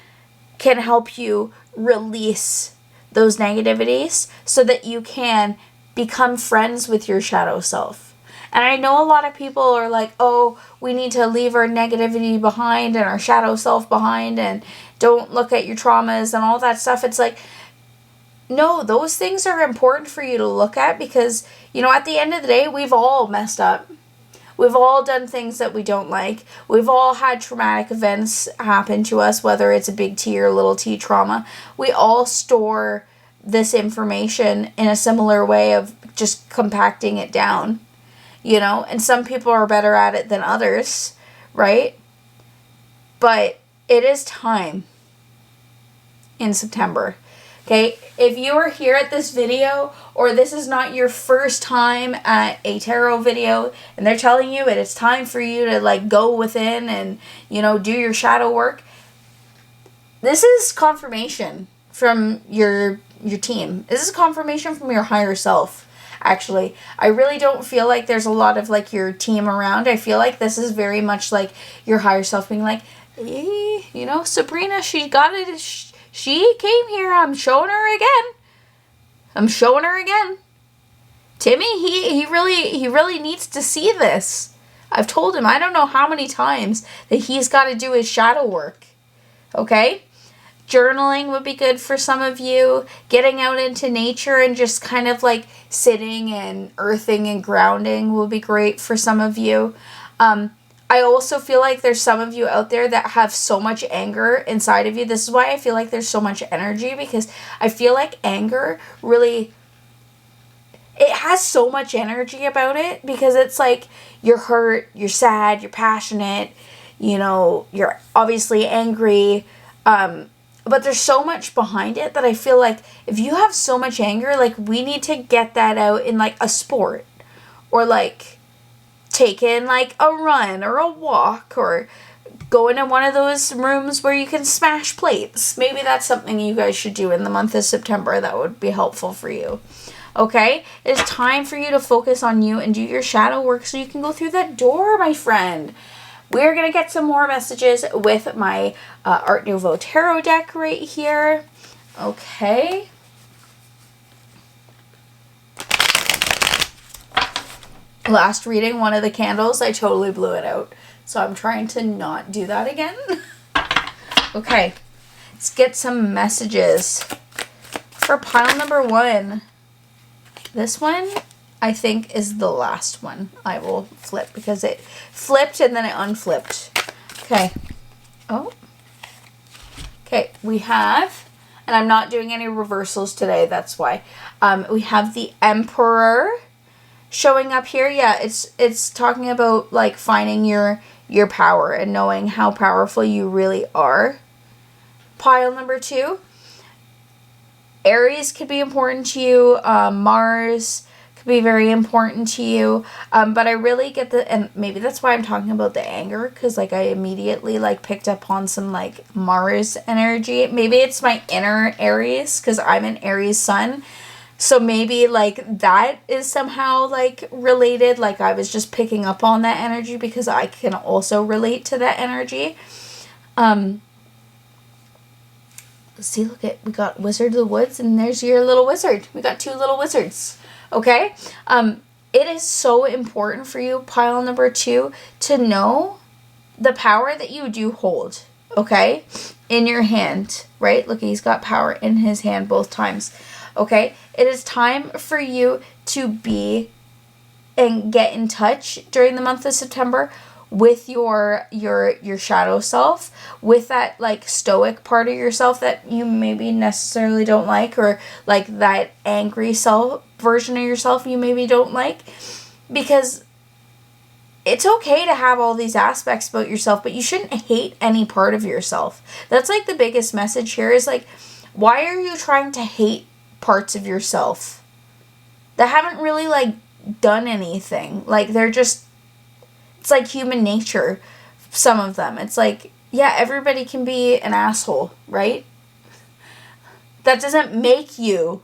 Speaker 1: help you release those negativities so that you can become friends with your shadow self. And I know a lot of people are like, oh, we need to leave our negativity behind and our shadow self behind and don't look at your traumas and all that stuff. It's like, no, those things are important for you to look at because, you know, at the end of the day, we've all messed up. We've all done things that we don't like. We've all had traumatic events happen to us, whether it's a big T or little t trauma. We all store this information in a similar way of just compacting it down, you know, and some people are better at it than others, right? But it is time in September. Okay, if you are here at this video, or this is not your first time at a tarot video, and they're telling you it is time for you to like go within and, you know, do your shadow work, this is confirmation from your team. This is confirmation from your higher self. Actually, I really don't feel like there's a lot of like your team around. I feel like this is very much like your higher self being like, hey, you know, Sabrina, she got it. She came here. I'm showing her again. Timmy, he really needs to see this. I've told him, I don't know how many times, that he's got to do his shadow work. Okay? Journaling would be good for some of you. Getting out into nature and just kind of like sitting and earthing and grounding will be great for some of you. I also feel like there's some of you out there that have so much anger inside of you. This is why I feel like there's so much energy, because I feel like anger really, it has so much energy about it, because it's like you're hurt, you're sad, you're passionate, you know, you're obviously angry, but there's so much behind it that I feel like if you have so much anger, like we need to get that out in like a sport, or like taking like a run or a walk, or go into one of those rooms where you can smash plates. Maybe that's something you guys should do in the month of September that would be helpful for you. Okay? It's time for you to focus on you and do your shadow work so you can go through that door, my friend. We're going to get some more messages with my Art Nouveau Tarot deck right here. Okay. Last reading, one of the candles, I totally blew it out. So I'm trying to not do that again. Okay. Let's get some messages for pile number 1. This one, I think, is the last one I will flip, because it flipped and then it unflipped. Okay. Oh. Okay, we have, and I'm not doing any reversals today, that's why. We have the Emperor showing up here. Yeah, it's talking about like finding your power and knowing how powerful you really are. Pile number 2. Aries could be important to you. Mars could be very important to you. But I really get and maybe that's why I'm talking about the anger, because like I immediately like picked up on some like Mars energy. Maybe it's my inner Aries, because I'm an Aries sun. So maybe like that is somehow like related. Like I was just picking up on that energy because I can also relate to that energy. Let's see, look at, we got Wizard of the Woods, and there's your little wizard. We got 2 little wizards. Okay? It is so important for you, pile number 2, to know the power that you do hold. Okay? In your hand, right? Look, he's got power in his hand both times. Okay? It is time for you to be and get in touch during the month of September with your shadow self, with that like stoic part of yourself that you maybe necessarily don't like, or like that angry self version of yourself you maybe don't like. Because it's okay to have all these aspects about yourself, but you shouldn't hate any part of yourself. That's like the biggest message here is like, why are you trying to hate parts of yourself that haven't really like done anything? Like they're just, it's like human nature, some of them. It's like, yeah, everybody can be an asshole, right? That doesn't make you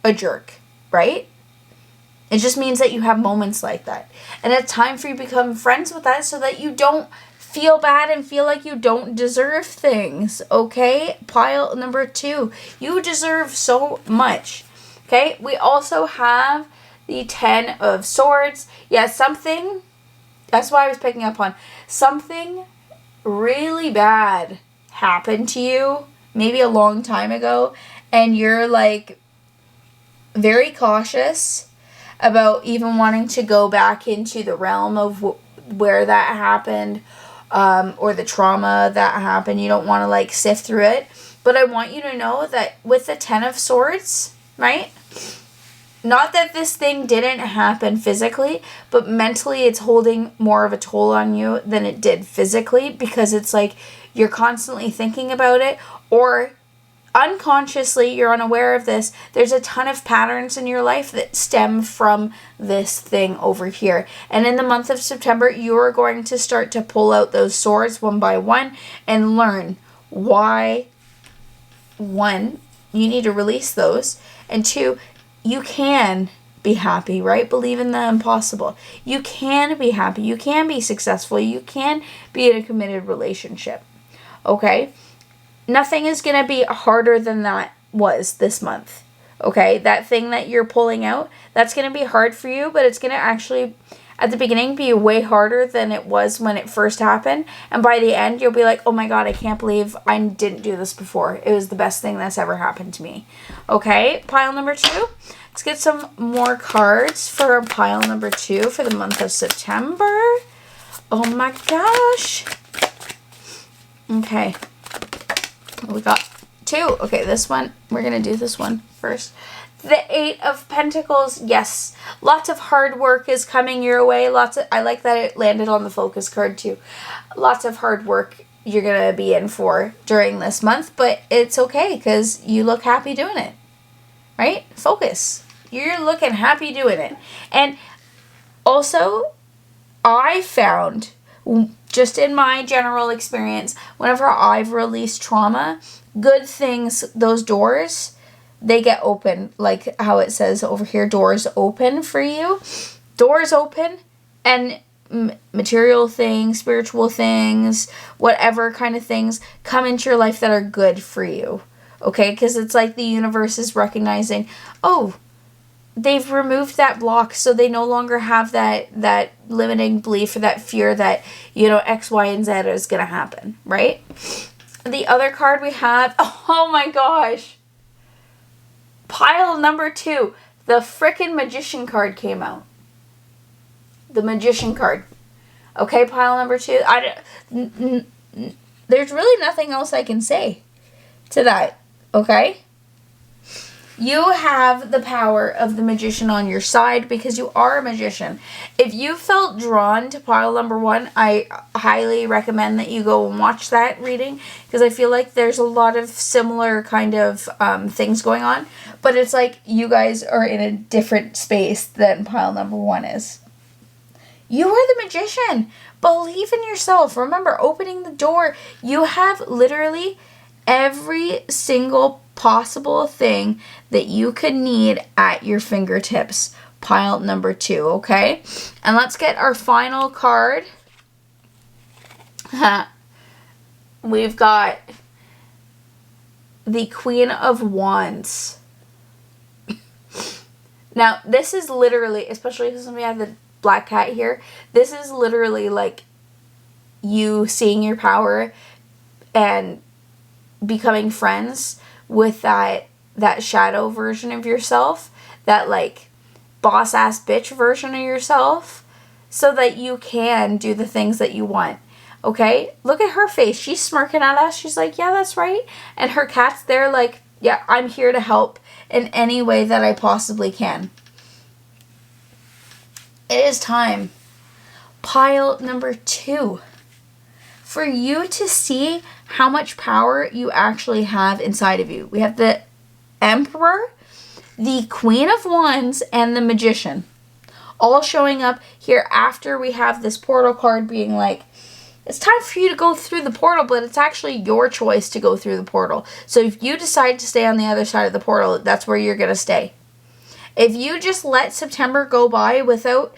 Speaker 1: a jerk, right? It just means that you have moments like that. And it's time for you to become friends with that so that you don't feel bad and feel like you don't deserve things, okay? Pile number 2. You deserve so much, okay? We also have the 10 of Swords. Yeah, something, that's why I was picking up on, something really bad happened to you maybe a long time ago, and you're like very cautious about even wanting to go back into the realm of where that happened, or the trauma that happened. You don't want to like sift through it. But I want you to know that with the 10 of Swords, right? Not that this thing didn't happen physically, but mentally it's holding more of a toll on you than it did physically, because it's like you're constantly thinking about it, or unconsciously, you're unaware of this. There's a ton of patterns in your life that stem from this thing over here. And in the month of September, you are going to start to pull out those swords one by one and learn why, 1, you need to release those, and 2, you can be happy, right? Believe in the impossible. You can be happy. You can be successful. You can be in a committed relationship. Okay? Nothing is going to be harder than that was this month. Okay? That thing that you're pulling out, that's going to be hard for you, but it's going to actually, at the beginning, be way harder than it was when it first happened. And by the end, you'll be like, oh my God, I can't believe I didn't do this before. It was the best thing that's ever happened to me. Okay? Pile number 2. Let's get some more cards for pile number 2 for the month of September. Oh my gosh. Okay. We got 2. Okay, this one, we're going to do this one first. The 8 of Pentacles, yes. Lots of hard work is coming your way. I like that it landed on the focus card too. Lots of hard work you're going to be in for during this month, but it's okay because you look happy doing it, right? Focus. You're looking happy doing it. And also, I found, just in my general experience, whenever I've released trauma, good things, those doors, they get open, like how it says over here, doors open for you. Doors open, and material things, spiritual things, whatever kind of things come into your life that are good for you. Okay? Because it's like the universe is recognizing, oh, they've removed that block, so they no longer have that limiting belief or that fear that, you know, X, Y, and Z is going to happen, right? The other card we have, oh my gosh. Pile number 2. The frickin' Magician card came out. The Magician card. Okay, pile number 2. There's really nothing else I can say to that, okay? You have the power of the Magician on your side because you are a magician. If you felt drawn to pile number 1, I highly recommend that you go and watch that reading because I feel like there's a lot of similar kind of things going on. But it's like you guys are in a different space than pile number 1 is. You are the magician. Believe in yourself. Remember, opening the door. You have literally every single possible thing that you could need at your fingertips. Pile number 2, okay? And let's get our final card. We've got the Queen of Wands. Now, this is literally, especially because we have the black cat here, this is literally like you seeing your power and becoming friends with that shadow version of yourself, that like boss ass bitch version of yourself, so that you can do the things that you want. Okay? Look at her face. She's smirking at us. She's like, yeah, that's right. And her cat's there like, yeah, I'm here to help in any way that I possibly can. It is time, pile number 2, for you to see how much power you actually have inside of you. We have the Emperor, the Queen of Wands, and the Magician all showing up here after we have this portal card being like, it's time for you to go through the portal, but it's actually your choice to go through the portal. So if you decide to stay on the other side of the portal, that's where you're going to stay. If you just let September go by without,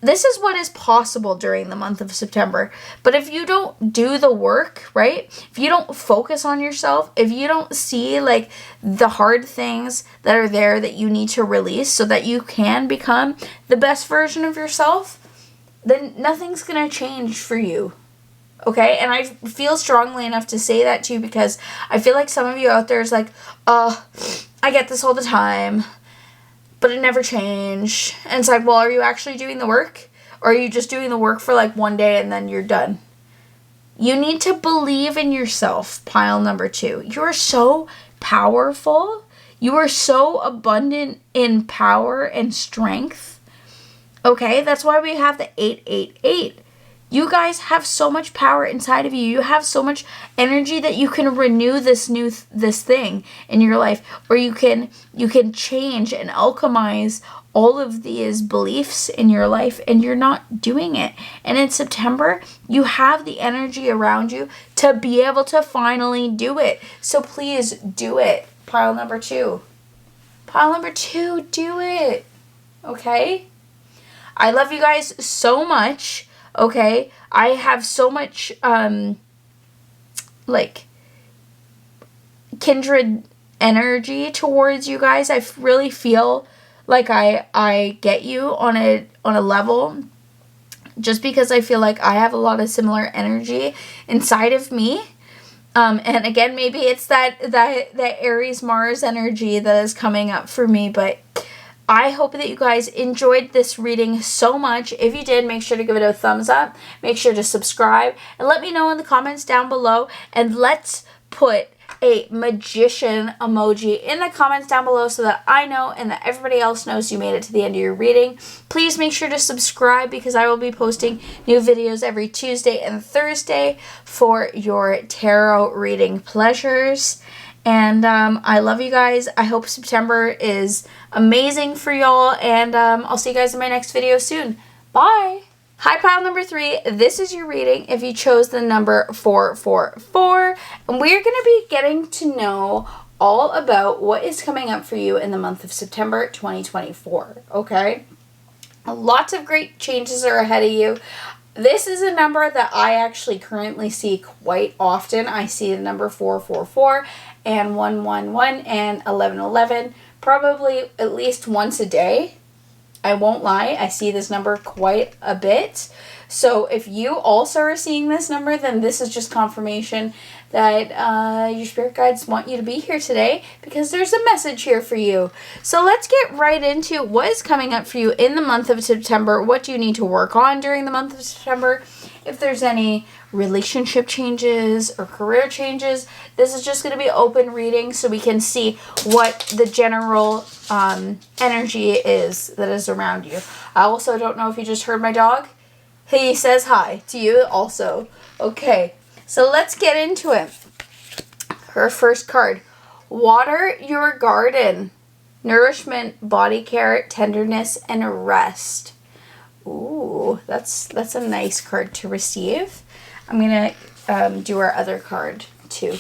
Speaker 1: this is what is possible during the month of September. But if you don't do the work, right? If you don't focus on yourself, if you don't see like the hard things that are there that you need to release so that you can become the best version of yourself, then nothing's going to change for you. Okay? And I feel strongly enough to say that to you because I feel like some of you out there is like, I get this all the time, but it never changed. And it's like, well, are you actually doing the work? Or are you just doing the work for like one day and then you're done? You need to believe in yourself, pile number 2. You are so powerful. You are so abundant in power and strength. Okay, that's why we have the 888. You guys have so much power inside of you. You have so much energy that you can renew this thing in your life, or you can change and alchemize all of these beliefs in your life, and you're not doing it. And in September, you have the energy around you to be able to finally do it. So please do it. Pile number 2. Pile number 2, do it. Okay? I love you guys so much. Okay, I have so much, like, kindred energy towards you guys. I really feel like I get you on a level just because I feel like I have a lot of similar energy inside of me. And again, maybe it's that Aries Mars energy that is coming up for me, but I hope that you guys enjoyed this reading so much. If you did, make sure to give it a thumbs up. Make sure to subscribe. And let me know in the comments down below. And let's put a magician emoji in the comments down below so that I know and that everybody else knows you made it to the end of your reading. Please make sure to subscribe because I will be posting new videos every Tuesday and Thursday for your tarot reading pleasures. And I love you guys. I hope September is amazing for y'all. And I'll see you guys in my next video soon. Bye. Hi, pile number 3. This is your reading if you chose the number 444. And we're going to be getting to know all about what is coming up for you in the month of September 2024. Okay? Lots of great changes are ahead of you. This is a number that I actually currently see quite often. I see the number 444 and 111 and 1111 probably at least once a day. I won't lie, I see this number quite a bit. So if you also are seeing this number, then this is just confirmation that your spirit guides want you to be here today because there's a message here for you. So let's get right into what is coming up for you in the month of September. What do you need to work on during the month of September? If there's any relationship changes or career changes, this is just going to be open reading so we can see what the general energy is that is around you. I also don't know if you just heard my dog. He says hi to you also. Okay, so let's get into it. Her first card. Water your garden. Nourishment, body care, tenderness, and rest. Ooh, that's a nice card to receive. I'm going to do our other card too.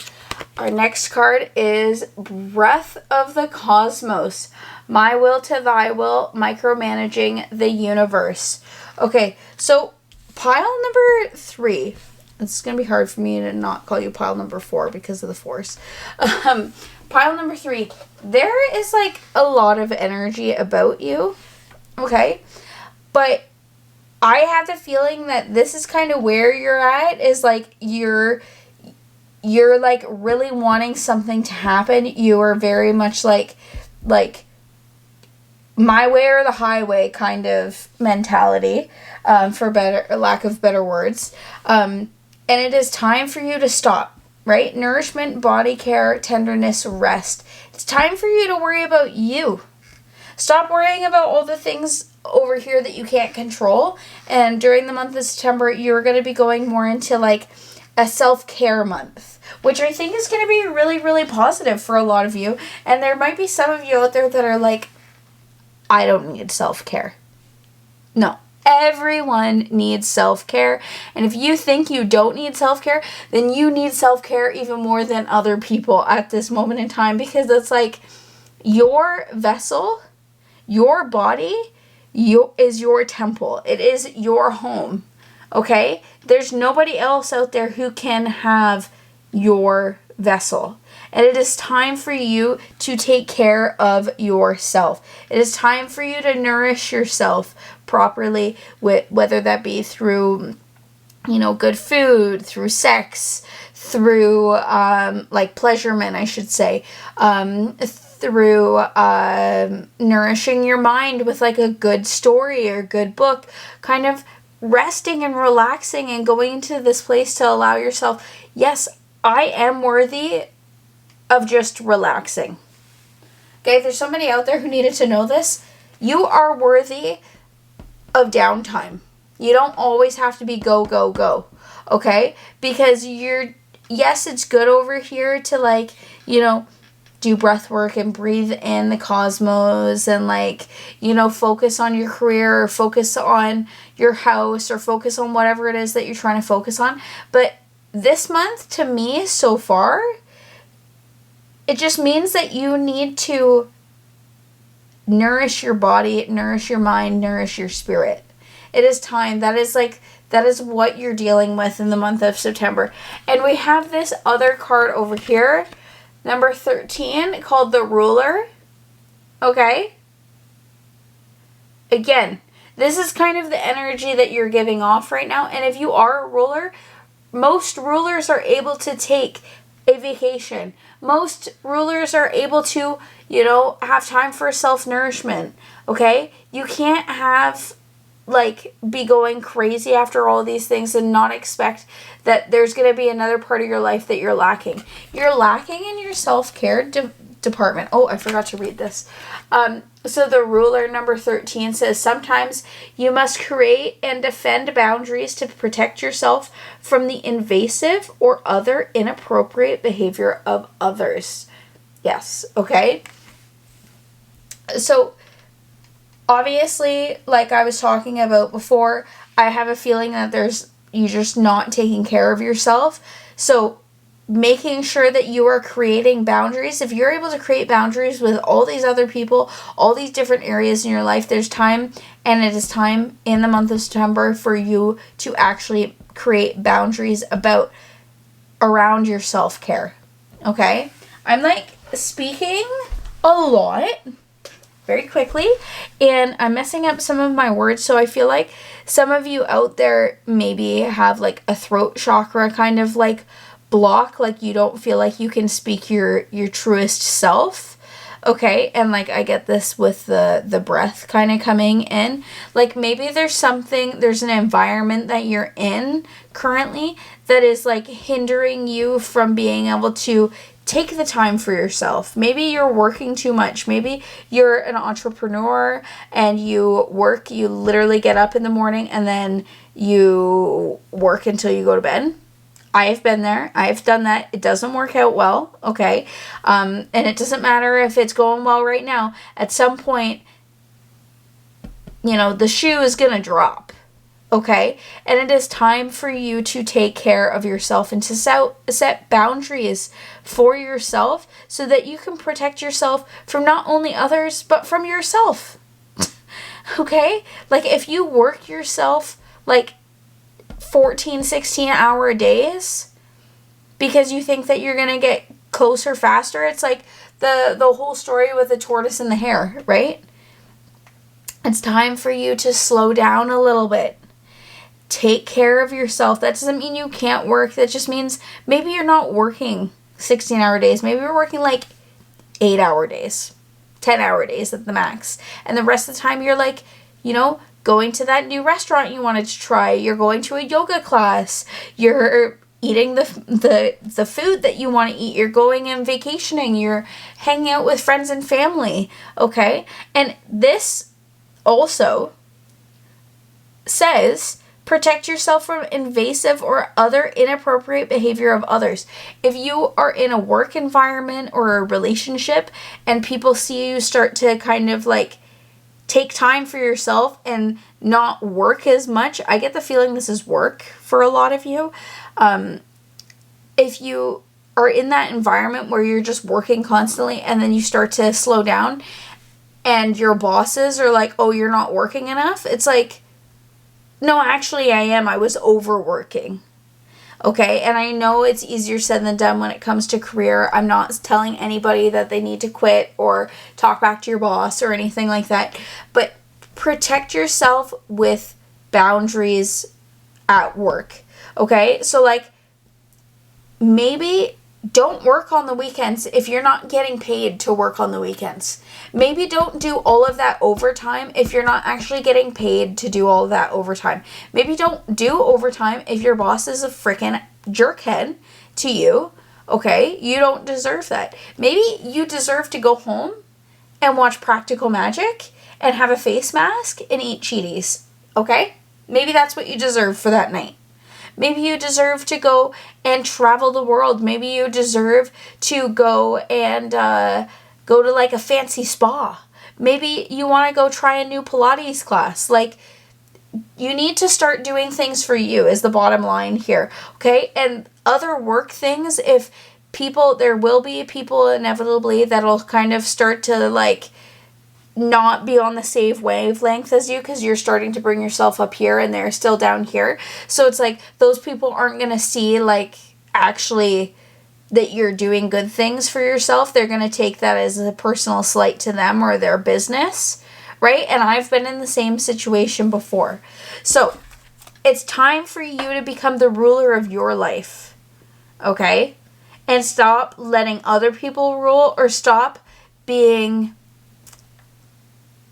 Speaker 1: Our next card is Breath of the Cosmos. My will to thy will, micromanaging the universe. Okay, so pile number 3. It's going to be hard for me to not call you pile number 4 because of the force. Pile number 3. There is like a lot of energy about you. Okay, but I have the feeling that this is kind of where you're at, is like you're like really wanting something to happen. You are very much like my way or the highway kind of mentality, for lack of better words. And it is time for you to stop, right? Nourishment, body care, tenderness, rest. It's time for you to worry about you. Stop worrying about all the things over here that you can't control. And during the month of September, you're going to be going more into like a self-care month, which I think is going to be really, really positive for a lot of you. And there might be some of you out there that are like, I don't need self-care. No. Everyone needs self-care. And if you think you don't need self-care, then you need self-care even more than other people at this moment in time, because it's like your vessel, your body, is your temple. It is your home. Okay? There's nobody else out there who can have your vessel. And it is time for you to take care of yourself. It is time for you to nourish yourself properly, whether that be through, good food, through sex, through, like pleasurement, I should say, through nourishing your mind with like a good story or good book, kind of resting and relaxing and going into this place to allow yourself, yes, I am worthy of just relaxing. Okay, if there's somebody out there who needed to know this, you are worthy of downtime. You don't always have to be go, go, go. Okay? Because yes, it's good over here to like, do breath work and breathe in the cosmos and like, focus on your career or focus on your house or focus on whatever it is that you're trying to focus on. But this month, to me, so far, it just means that you need to nourish your body, nourish your mind, nourish your spirit. It is time. That is what you're dealing with in the month of September. And we have this other card over here, number 13, called the Ruler. Okay? Again, this is kind of the energy that you're giving off right now. And if you are a ruler, most rulers are able to take a vacation. Most rulers are able to, have time for self-nourishment. Okay? You can't have be going crazy after all these things and not expect that there's going to be another part of your life that you're lacking. You're lacking in your self-care department. Oh, I forgot to read this. So the Ruler, number 13, says, sometimes you must create and defend boundaries to protect yourself from the invasive or other inappropriate behavior of others. Yes, okay? So, obviously, like I was talking about before, I have a feeling that you're just not taking care of yourself. So making sure that you are creating boundaries. If you're able to create boundaries with all these other people, all these different areas in your life, there's time, and it is time in the month of September for you to actually create boundaries around your self-care. Okay? I'm speaking a lot very quickly, and I'm messing up some of my words, so I feel like some of you out there maybe have a throat chakra kind of block, you don't feel like you can speak your truest self. Okay, and I get this with the breath kind of coming in. Maybe there's an environment that you're in currently that is hindering you from being able to take the time for yourself. Maybe you're working too much. Maybe you're an entrepreneur and you literally get up in the morning and then you work until you go to bed. I have been there. I have done that. It doesn't work out well, okay? And it doesn't matter if it's going well right now. At some point, the shoe is going to drop, okay? And it is time for you to take care of yourself and to set boundaries for yourself so that you can protect yourself from not only others, but from yourself, okay? If you work yourself, 14, 16-hour days because you think that you're going to get closer faster. It's the whole story with the tortoise and the hare, right? It's time for you to slow down a little bit. Take care of yourself. That doesn't mean you can't work. That just means maybe you're not working 16-hour days. Maybe you're working 8-hour days, 10-hour days at the max. And the rest of the time you're going to that new restaurant you wanted to try. You're going to a yoga class. You're eating the food that you want to eat. You're going and vacationing. You're hanging out with friends and family. Okay? And this also says, protect yourself from invasive or other inappropriate behavior of others. If you are in a work environment or a relationship and people see you start to kind of like take time for yourself and not work as much, I get the feeling this is work for a lot of you. If you are in that environment where you're just working constantly and then you start to slow down and your bosses are like, oh, you're not working enough. It's like, no, actually I am. I was overworking. Okay, and I know it's easier said than done when it comes to career. I'm not telling anybody that they need to quit or talk back to your boss or anything like that. But protect yourself with boundaries at work. Okay, so like maybe don't work on the weekends if you're not getting paid to work on the weekends. Maybe don't do all of that overtime if you're not actually getting paid to do all of that overtime. Maybe don't do overtime if your boss is a freaking jerkhead to you. Okay? You don't deserve that. Maybe you deserve to go home and watch Practical Magic and have a face mask and eat Cheeties. Okay? Maybe that's what you deserve for that night. Maybe you deserve to go and travel the world. Maybe you deserve to go and go to like a fancy spa. Maybe you want to go try a new Pilates class. Like, you need to start doing things for you is the bottom line here. Okay? And other work things, if people, there will be people inevitably that'll kind of start to like not be on the same wavelength as you because you're starting to bring yourself up here and they're still down here. So it's like those people aren't going to see like actually that you're doing good things for yourself. They're going to take that as a personal slight to them or their business, right? And I've been in the same situation before. So it's time for you to become the ruler of your life, okay? And stop letting other people rule or stop being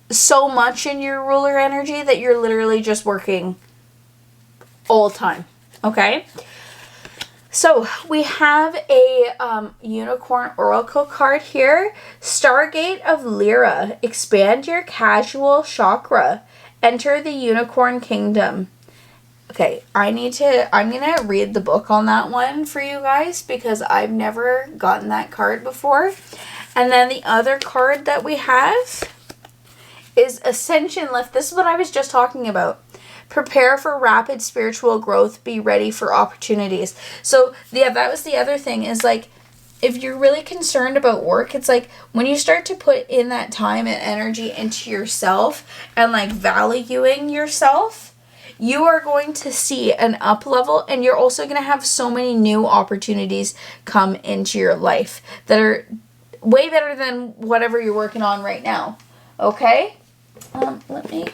Speaker 1: so much in your ruler energy that you're literally just working all the time. Okay? So we have a unicorn oracle card here. Stargate of Lyra. Expand your casual chakra. Enter the unicorn kingdom. Okay, I'm going to read the book on that one for you guys because I've never gotten that card before. And then the other card that we have is Ascension Lift. This is what I was just talking about. Prepare for rapid spiritual growth. Be ready for opportunities. So, yeah, that was the other thing is like, if you're really concerned about work, it's like when you start to put in that time and energy into yourself and like valuing yourself, you are going to see an up level and you're also going to have so many new opportunities come into your life that are way better than whatever you're working on right now. Okay? Let me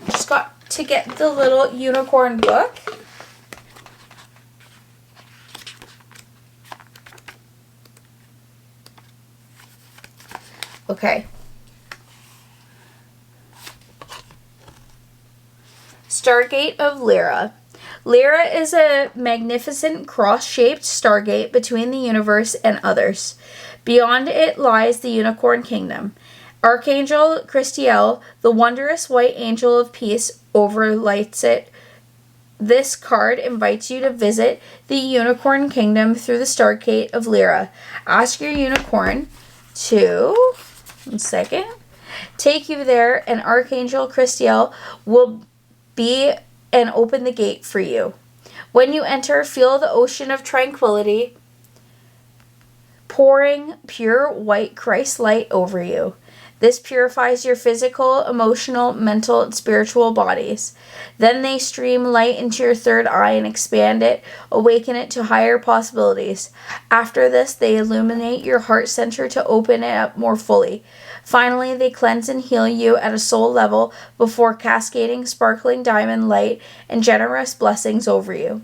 Speaker 1: just got to get the little unicorn book. Okay. Stargate of Lyra. Lyra is a magnificent cross-shaped stargate between the universe and others. Beyond it lies the Unicorn Kingdom. Archangel Christiel, the wondrous white angel of peace, overlights it. This card invites you to visit the Unicorn Kingdom through the Stargate of Lyra. Ask your unicorn to, take you there, and Archangel Christiel will be and open the gate for you. When you enter, feel the ocean of tranquility pouring pure white Christ light over you. This purifies your physical, emotional, mental, and spiritual bodies. Then they stream light into your third eye and expand it, awaken it to higher possibilities. After this, they illuminate your heart center to open it up more fully. Finally, they cleanse and heal you at a soul level before cascading sparkling diamond light and generous blessings over you.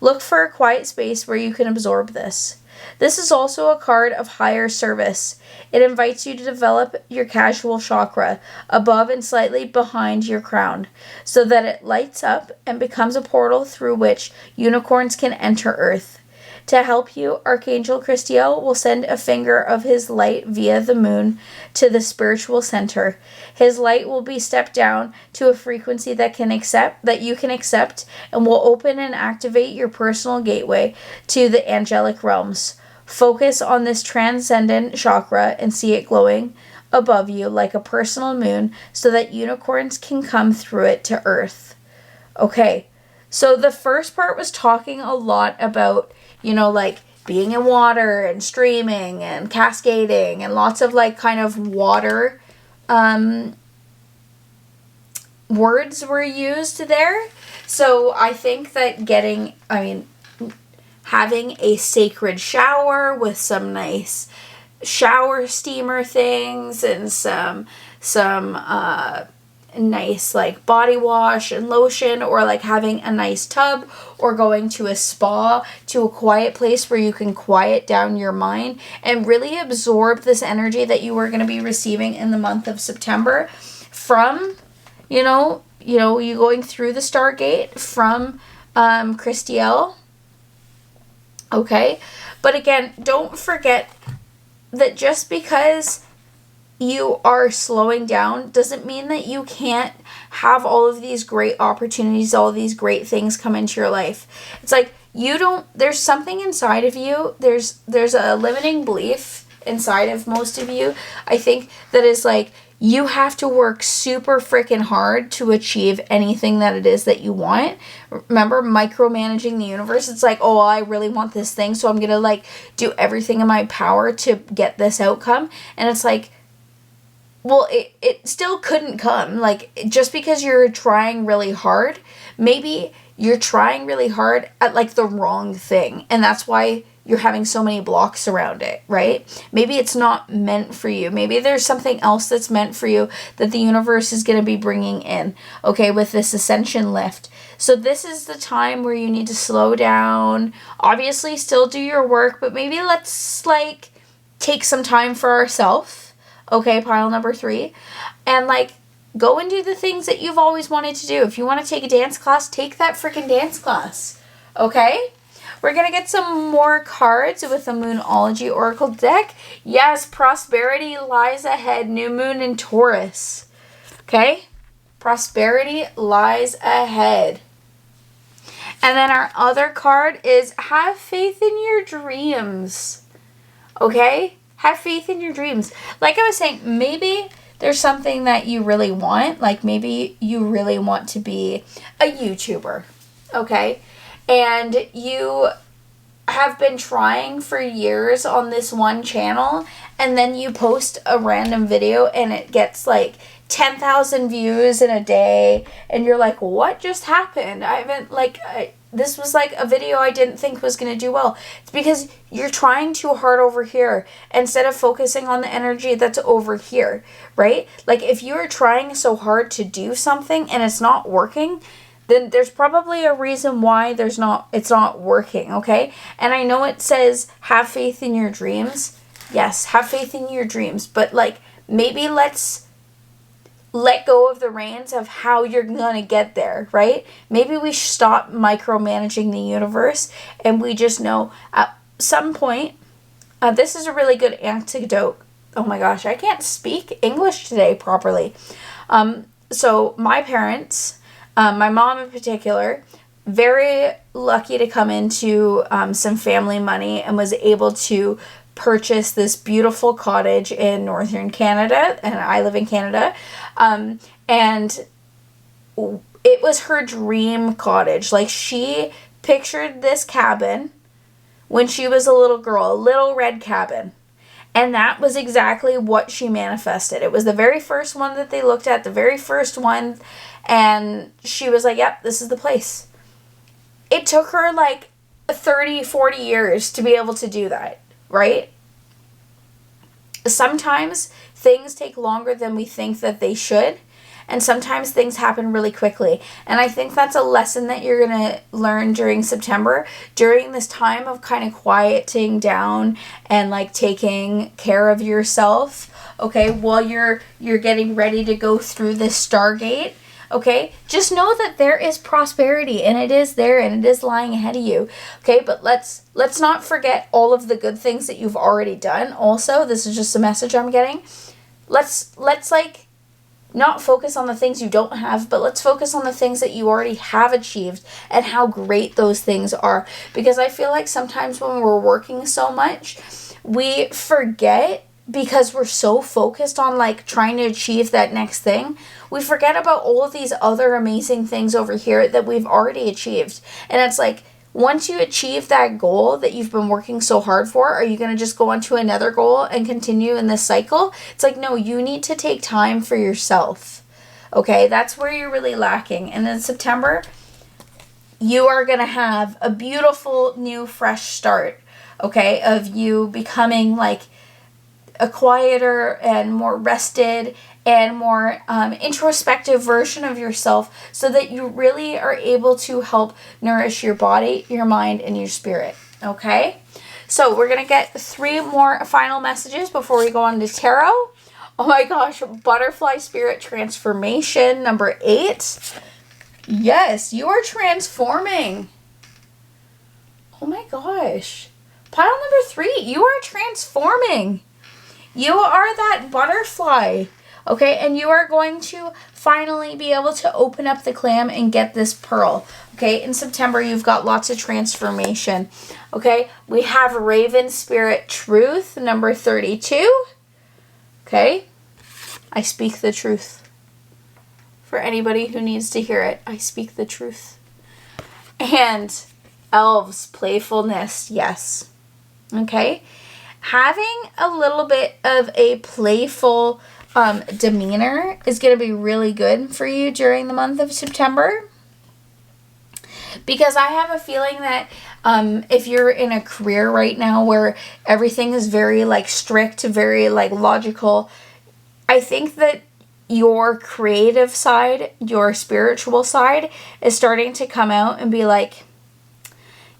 Speaker 1: Look for a quiet space where you can absorb this. This is also a card of higher service. It invites you to develop your casual chakra above and slightly behind your crown so that it lights up and becomes a portal through which unicorns can enter Earth. To help you, Archangel Christiel will send a finger of his light via the moon to the spiritual center. His light will be stepped down to a frequency that you can accept and will open and activate your personal gateway to the angelic realms. Focus on this transcendent chakra and see it glowing above you like a personal moon so that unicorns can come through it to Earth. Okay, so the first part was talking a lot about, like being in water and streaming and cascading and lots of like kind of water words were used there. So I think that having a sacred shower with some nice shower steamer things and some nice like body wash and lotion, or like having a nice tub, or going to a spa, to a quiet place where you can quiet down your mind and really absorb this energy that you are going to be receiving in the month of September from, you going through the Stargate from Christiel. Okay, but again, don't forget that just because you are slowing down doesn't mean that you can't have all of these great opportunities, all of these great things come into your life. It's like there's something inside of you, there's a limiting belief inside of most of you, I think, that is like, you have to work super freaking hard to achieve anything that it is that you want. Remember, micromanaging the universe. It's like, oh, I really want this thing, so I'm going to like do everything in my power to get this outcome. And it's like, well, it still couldn't come. Like, just because you're trying really hard, maybe you're trying really hard at like the wrong thing. And that's why you're having so many blocks around it, right? Maybe it's not meant for you. Maybe there's something else that's meant for you that the universe is going to be bringing in, okay, with this ascension lift. So this is the time where you need to slow down. Obviously, still do your work, but maybe let's like take some time for ourselves, okay, pile number 3, and like go and do the things that you've always wanted to do. If you want to take a dance class, take that freaking dance class, okay? We're going to get some more cards with the Moonology Oracle deck. Yes, prosperity lies ahead. New moon in Taurus. Okay? Prosperity lies ahead. And then our other card is have faith in your dreams. Okay? Have faith in your dreams. Like I was saying, maybe there's something that you really want. Like maybe you really want to be a YouTuber. Okay? And you have been trying for years on this one channel, and then you post a random video and it gets like 10,000 views in a day, and you're like, what just happened? This was like a video I didn't think was going to do well. It's because you're trying too hard over here instead of focusing on the energy that's over here, right? Like if you're trying so hard to do something and it's not working, then there's probably a reason why it's not working, okay? And I know it says have faith in your dreams. Yes, have faith in your dreams, but like maybe let's let go of the reins of how you're going to get there, right? Maybe we stop micromanaging the universe and we just know at some point, this is a really good antidote. Oh my gosh, I can't speak English today properly. So my parents, my mom in particular, very lucky to come into some family money and was able to purchase this beautiful cottage in northern Canada, and I live in Canada, and it was her dream cottage. Like she pictured this cabin when she was a little girl, a little red cabin. And that was exactly what she manifested. It was the very first one that they looked at, the very first one, and she was like, yep, this is the place. It took her like 30, 40 years to be able to do that, right? Sometimes things take longer than we think that they should, and sometimes things happen really quickly. And I think that's a lesson that you're going to learn during September, during this time of kind of quieting down and like taking care of yourself, okay, while you're getting ready to go through this Stargate. Okay, just know that there is prosperity, and it is there, and it is lying ahead of you. Okay, but let's not forget all of the good things that you've already done. Also, this is just a message I'm getting. Let's like not focus on the things you don't have, but let's focus on the things that you already have achieved and how great those things are. Because I feel like sometimes when we're working so much, we forget, because we're so focused on like trying to achieve that next thing, we forget about all of these other amazing things over here that we've already achieved. And it's like, once you achieve that goal that you've been working so hard for, are you going to just go on to another goal and continue in this cycle? It's like, no, you need to take time for yourself. Okay, that's where you're really lacking. And in September, you are going to have a beautiful new fresh start, okay, of you becoming like a quieter and more rested and more introspective version of yourself, so that you really are able to help nourish your body, your mind, and your spirit. Okay? So we're going to get 3 more final messages before we go on to tarot. Oh my gosh, butterfly spirit transformation, number 8. Yes, you are transforming. Oh my gosh. Pile number 3, you are transforming. You are that butterfly. Okay, and you are going to finally be able to open up the clam and get this pearl. Okay, in September, you've got lots of transformation. Okay, we have Raven Spirit Truth, number 32. Okay, I speak the truth. For anybody who needs to hear it, I speak the truth. And Elves Playfulness, yes. Okay, having a little bit of a playful demeanor is going to be really good for you during the month of September, because I have a feeling that if you're in a career right now where everything is very like strict, very like logical, I think that your creative side, your spiritual side is starting to come out and be like,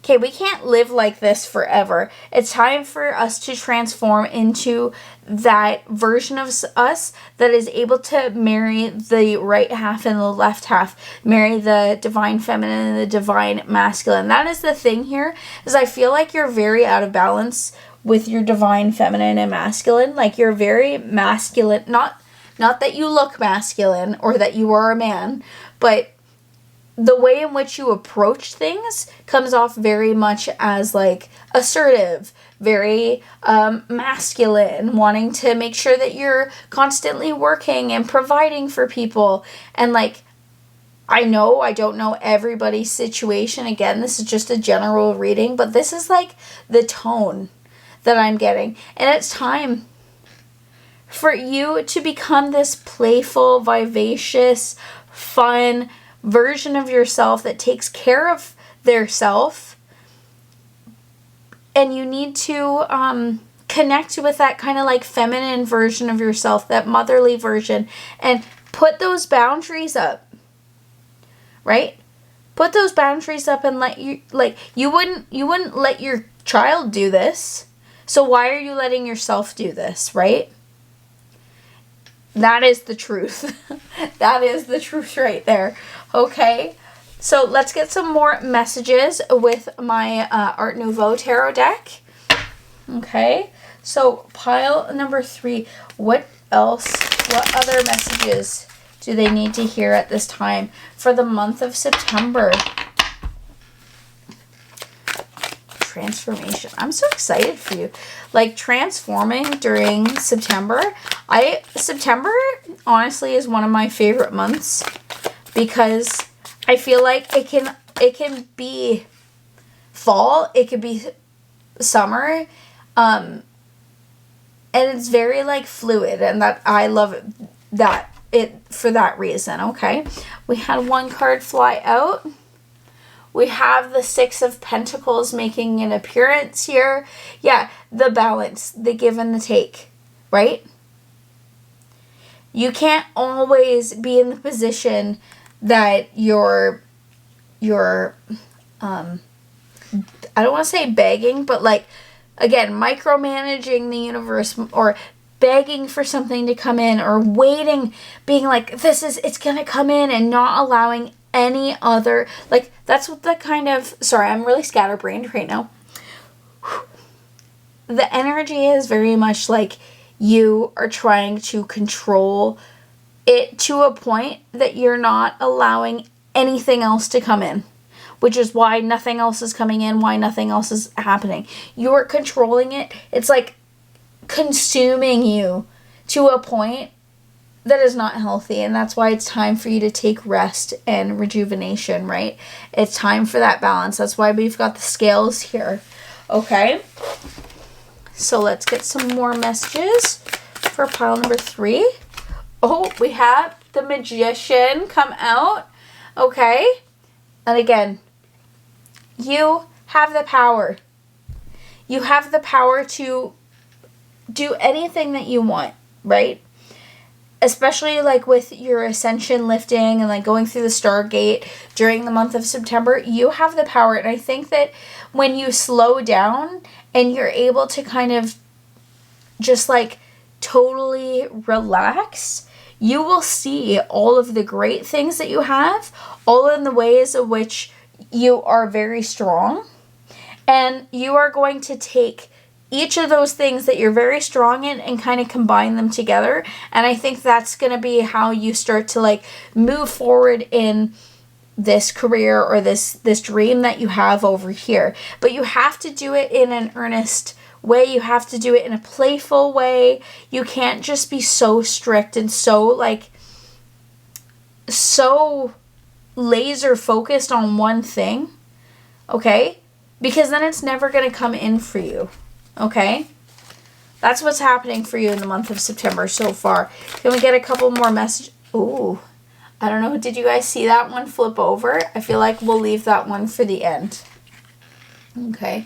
Speaker 1: okay, we can't live like this forever. It's time for us to transform into that version of us that is able to marry the right half and the left half, marry the divine feminine and the divine masculine. That is the thing here, is I feel like you're very out of balance with your divine feminine and masculine. Like, you're very masculine, not that you look masculine or that you are a man, but the way in which you approach things comes off very much as like assertive, very masculine, wanting to make sure that you're constantly working and providing for people. And like, I know I don't know everybody's situation. Again, this is just a general reading, but this is like the tone that I'm getting. And it's time for you to become this playful, vivacious, fun version of yourself that takes care of their self. And you need to connect with that kind of like feminine version of yourself, that motherly version, and put those boundaries up, right? Put those boundaries up and let you, like, you wouldn't let your child do this. So why are you letting yourself do this, right? That is the truth. That is the truth right there. Okay, so let's get some more messages with my Art Nouveau tarot deck. Okay, so pile number 3. What else? What other messages do they need to hear at this time for the month of September? Transformation. I'm so excited for you. Like, transforming during September. September honestly is one of my favorite months, because I feel like it can be fall, it could be summer, and it's very like fluid, and that I love it for that reason. Okay, we had one card fly out. We have the 6 of Pentacles making an appearance here. Yeah, the balance, the give and the take, right? You can't always be in the position that you're I don't want to say begging, but like, again, micromanaging the universe, or begging for something to come in, or waiting, being like, it's gonna come in, and not allowing any other, like, that's what the kind of, sorry, I'm really scatterbrained right now. The energy is very much like you are trying to control it to a point that you're not allowing anything else to come in, which is why nothing else is coming in, why nothing else is happening. You are controlling it. It's like consuming you to a point that is not healthy, and that's why it's time for you to take rest and rejuvenation, right? It's time for that balance. That's why we've got the scales here, okay? So let's get some more messages for pile number 3. Oh, we have the Magician come out, okay? And again, you have the power. You have the power to do anything that you want, right? Especially like with your ascension lifting and like going through the Stargate during the month of September, you have the power. And I think that when you slow down and you're able to kind of just like totally relax, you will see all of the great things that you have, all in the ways in which you are very strong. And you are going to take each of those things that you're very strong in and kind of combine them together. And I think that's going to be how you start to like move forward in this career or this dream that you have over here. But you have to do it in an earnest way. You have to do it in a playful way. You can't just be so strict and so laser focused on one thing. Okay? Because then it's never going to come in for you. Okay? That's what's happening for you in the month of September so far. Can we get a couple more messages? Ooh. I don't know. Did you guys see that one flip over? I feel like we'll leave that one for the end. Okay.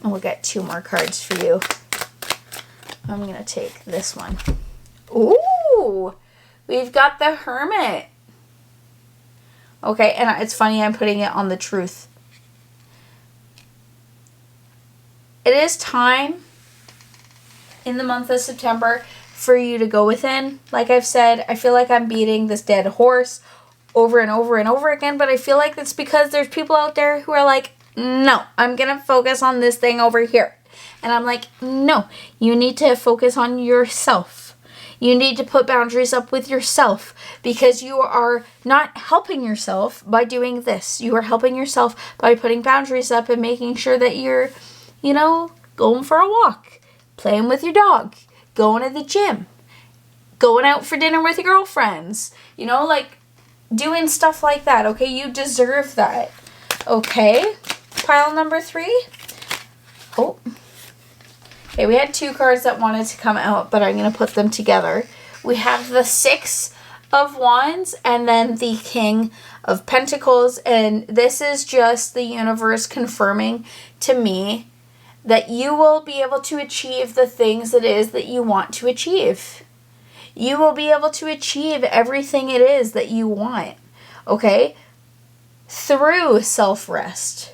Speaker 1: And we'll get 2 more cards for you. I'm going to take this one. Ooh. We've got the Hermit. Okay. And it's funny I'm putting it on the Truth. It is time in the month of September for you to go within. Like I've said, I feel like I'm beating this dead horse over and over and over again, but I feel like that's because there's people out there who are like, no, I'm going to focus on this thing over here. And I'm like, no, you need to focus on yourself. You need to put boundaries up with yourself, because you are not helping yourself by doing this. You are helping yourself by putting boundaries up and making sure that you're, going for a walk, playing with your dog, going to the gym, going out for dinner with your girlfriends, doing stuff like that, okay? You deserve that, okay? Pile number 3. Oh. Okay, we had 2 cards that wanted to come out, but I'm going to put them together. We have the 6 of Wands and then the King of Pentacles, and this is just the universe confirming to me that you will be able to achieve the things it is that you want to achieve. You will be able to achieve everything it is that you want, okay? Through self-rest,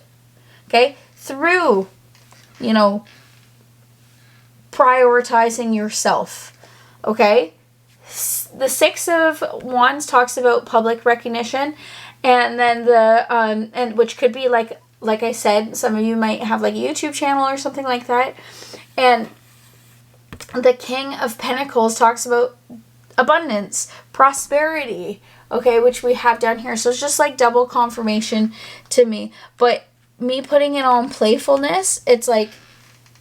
Speaker 1: okay? Through, prioritizing yourself, okay? The 6 of Wands talks about public recognition, and then and which could be like I said, some of you might have like a YouTube channel or something like that. And the King of Pentacles talks about abundance, prosperity, okay, which we have down here. So it's just like double confirmation to me. But me putting it on playfulness, it's like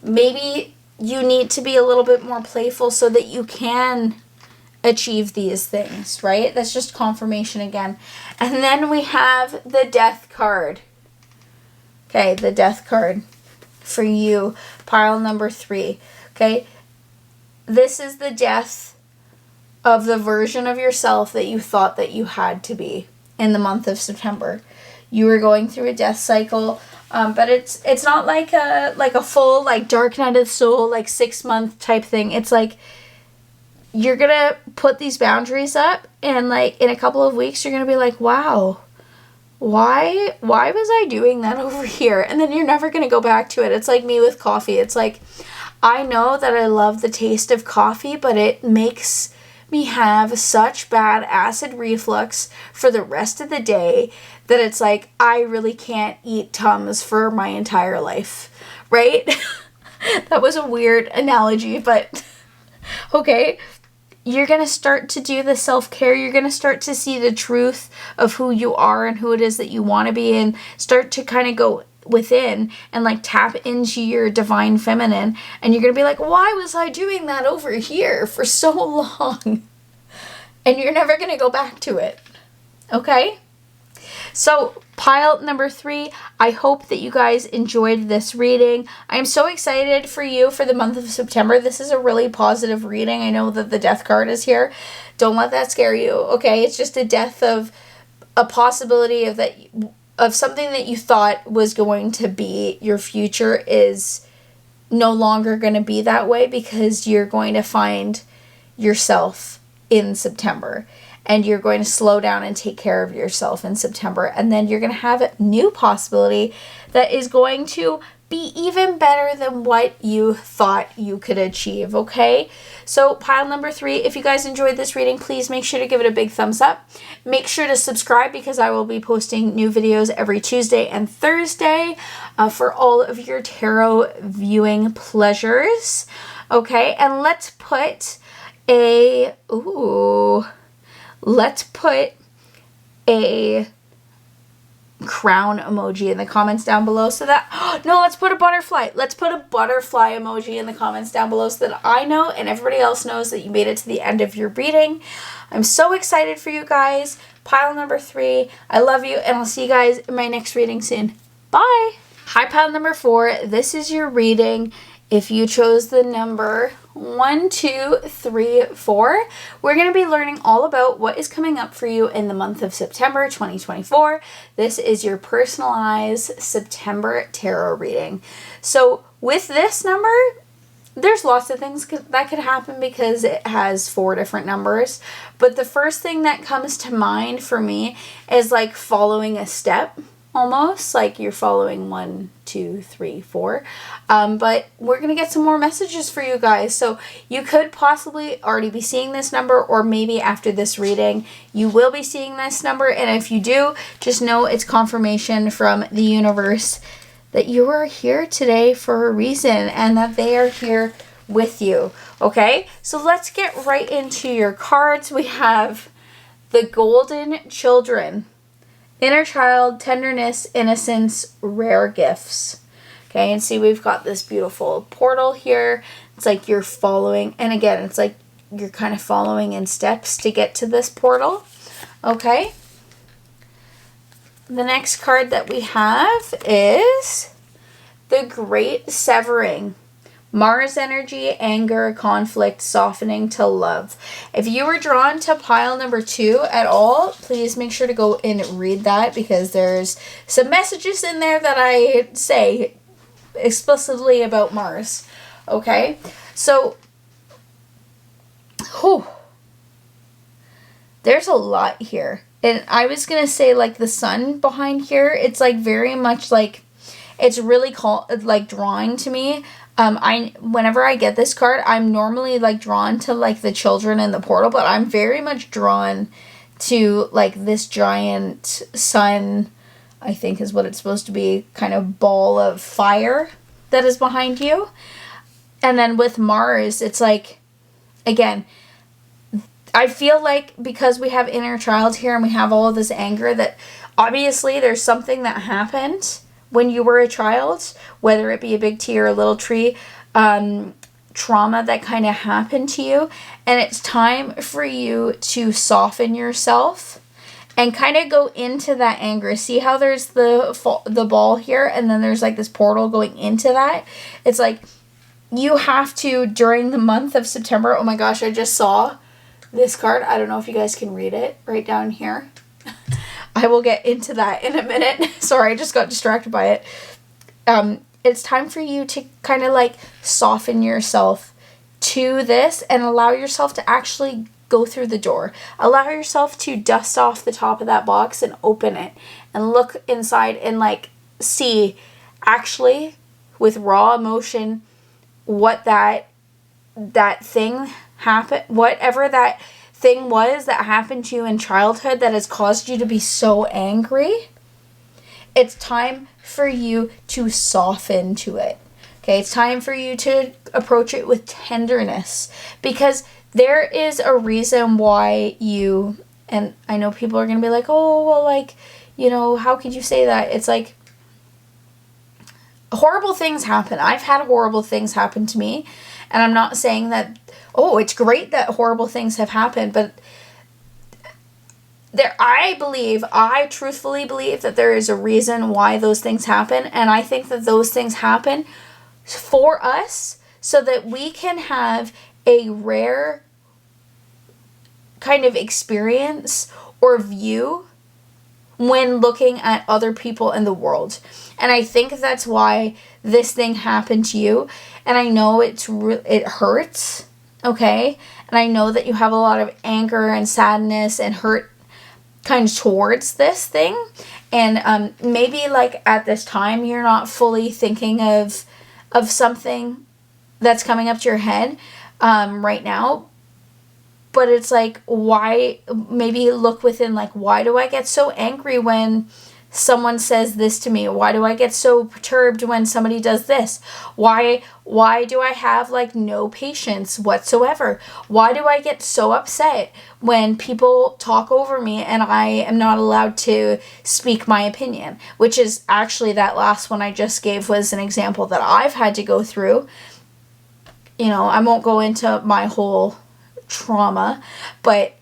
Speaker 1: maybe you need to be a little bit more playful so that you can achieve these things, right? That's just confirmation again. And then we have the Death card. Okay, the Death card for you, pile number 3. Okay, this is the death of the version of yourself that you thought that you had to be in the month of September. You were going through a death cycle, but it's not like a full like dark night of the soul, like 6-month type thing. It's like you're gonna put these boundaries up, and like in a couple of weeks you're gonna be like, wow, why was I doing that over here? And then you're never going to go back to it. It's like me with coffee. It's like I know that I love the taste of coffee, but it makes me have such bad acid reflux for the rest of the day that it's like I really can't eat Tums for my entire life, right? That was a weird analogy, but okay. You're going to start to do the self-care. You're going to start to see the truth of who you are and who it is that you want to be, and start to kind of go within and like tap into your divine feminine. And you're going to be like, why was I doing that over here for so long? And you're never going to go back to it. Okay? So pile number 3, I hope that you guys enjoyed this reading. I'm so excited for you for the month of September. This is a really positive reading. I know that the death card is here. Don't let that scare you, okay? It's just a death of a possibility of something that you thought was going to be your future is no longer going to be that way, because you're going to find yourself in September. And you're going to slow down and take care of yourself in September. And then you're going to have a new possibility that is going to be even better than what you thought you could achieve, okay? So pile number 3, if you guys enjoyed this reading, please make sure to give it a big thumbs up. Make sure to subscribe, because I will be posting new videos every Tuesday and Thursday for all of your tarot viewing pleasures, okay? And let's put a crown emoji in the comments down below, so that no, let's put a butterfly emoji in the comments down below, so that I know and everybody else knows that you made it to the end of your reading. I'm so excited for you guys. Pile number 3, I love you, and I'll see you guys in my next reading soon. Bye. Hi, pile number 4, this is your reading. If you chose the number 1, 2, 3, 4, we're going to be learning all about what is coming up for you in the month of September 2024. This is your personalized September tarot reading. So with this number, there's lots of things that could happen because it has 4 different numbers. But the first thing that comes to mind for me is like following a step. Almost like you're following 1, 2, 3, 4. But we're going to get some more messages for you guys. So you could possibly already be seeing this number, or maybe after this reading, you will be seeing this number. And if you do, just know it's confirmation from the universe that you are here today for a reason, and that they are here with you. Okay, so let's get right into your cards. We have the Golden Children. Inner child, tenderness, innocence, rare gifts. Okay, and see, we've got this beautiful portal here. It's like you're following, and again, it's like you're kind of following in steps to get to this portal. Okay. The next card that we have is the Great Severing. Mars energy, anger, conflict, softening to love. If you were drawn to pile number 2 at all, please make sure to go and read that, because there's some messages in there that I say explicitly about Mars. Okay? So, there's a lot here. And I was going to say, like, the sun behind here, it's like very much like, it's really like drawing to me. Whenever I get this card, I'm normally like drawn to like the children in the portal, but I'm very much drawn to like this giant sun, I think is what it's supposed to be, kind of ball of fire that is behind you. And then with Mars, it's like, again, I feel like because we have inner child here and we have all of this anger, that obviously there's something that happened when you were a child, whether it be a big T or a little tree, trauma that kind of happened to you. And it's time for you to soften yourself and kind of go into that anger. See how there's the ball here, and then there's like this portal going into that? It's like you have to, during the month of September, oh my gosh, I just saw this card. I don't know if you guys can read it right down here. I will get into that in a minute. Sorry, I just got distracted by it. It's time for you to kind of like soften yourself to this and allow yourself to actually go through the door. Allow yourself to dust off the top of that box and open it and look inside and like see actually with raw emotion what that thing happened, whatever that thing was that happened to you in childhood that has caused you to be so angry. It's time for you to soften to it. Okay, it's time for you to approach it with tenderness, because there is a reason why you, and I know people are going to be like, oh, well, like, you know, how could you say that? It's like, horrible things happen. I've had horrible things happen to me, and I'm not saying that, oh, it's great that horrible things have happened, but I truthfully believe that there is a reason why those things happen, and I think that those things happen for us so that we can have a rare kind of experience or view when looking at other people in the world. And I think that's why this thing happened to you. And I know it hurts, okay? And I know that you have a lot of anger and sadness and hurt kind of towards this thing. And maybe like at this time you're not fully thinking of something that's coming up to your head right now. But it's like, why, maybe look within, like, why do I get so angry when someone says this to me? Why do I get so perturbed when somebody does this? Why do I have, like, no patience whatsoever? Why do I get so upset when people talk over me and I am not allowed to speak my opinion? Which is actually, that last one I just gave was an example that I've had to go through. You know, I won't go into my whole trauma, but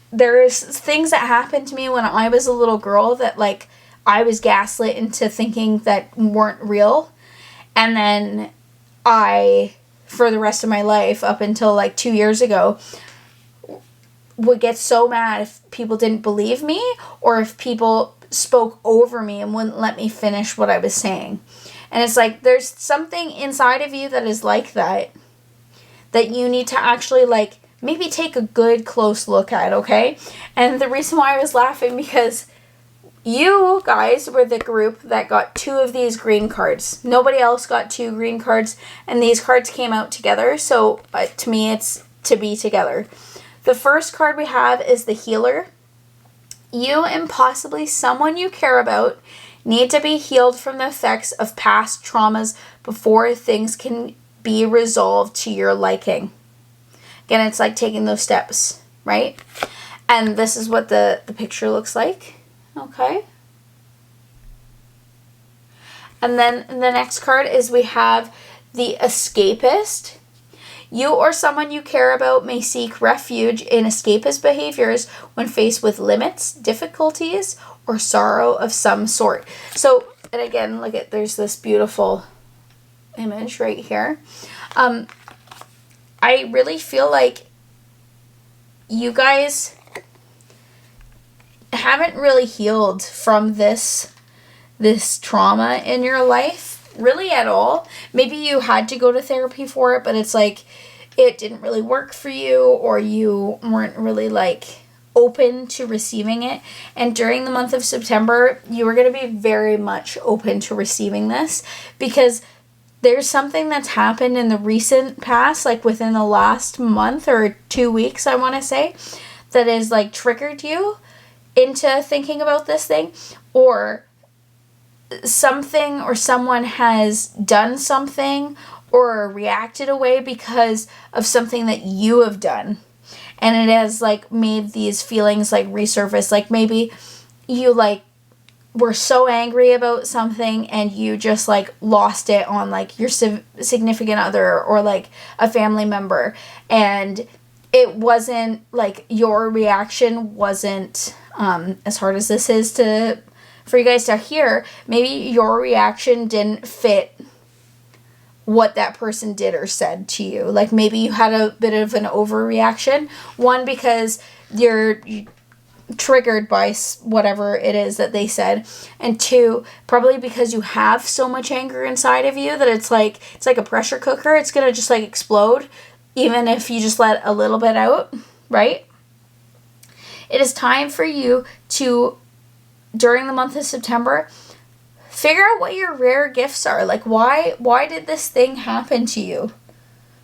Speaker 1: there's things that happened to me when I was a little girl that, like, I was gaslit into thinking that weren't real. And then I, for the rest of my life, up until like 2 years ago, would get so mad if people didn't believe me or if people spoke over me and wouldn't let me finish what I was saying. And it's like, there's something inside of you that is like that you need to actually, like, maybe take a good close look at, okay? And the reason why I was laughing, because you guys were the group that got 2 of these green cards. Nobody else got 2 green cards, and these cards came out together, so to me it's to be together. The first card we have is the Healer. You and possibly someone you care about need to be healed from the effects of past traumas before things can be resolved to your liking. Again, it's like taking those steps, right? And this is what the picture looks like, okay? And then the next card is we have the Escapist. You or someone you care about may seek refuge in escapist behaviors when faced with limits, difficulties, or sorrow of some sort. So, and again, look at, there's this beautiful image right here. I really feel like you guys haven't really healed from this trauma in your life, really at all. Maybe you had to go to therapy for it, but it's like it didn't really work for you, or you weren't really like open to receiving it. And during the month of September, you were going to be very much open to receiving this, because there's something that's happened in the recent past, like within the last month or 2 weeks, I want to say, that has like triggered you into thinking about this thing, or something or someone has done something or reacted a way because of something that you have done. And it has like made these feelings like resurface. Like maybe you like were so angry about something and you just like lost it on like your significant other or like a family member, and it wasn't like your reaction wasn't as hard as this is for you guys to hear. Maybe your reaction didn't fit what that person did or said to you. Like maybe you had a bit of an overreaction, one because you're triggered by whatever it is that they said, and 2, probably because you have so much anger inside of you that it's like a pressure cooker. It's gonna just like explode even if you just let a little bit out, right? It is time for you to, during the month of September, Figure out what your rare gifts are. Like, why did this thing happen to you?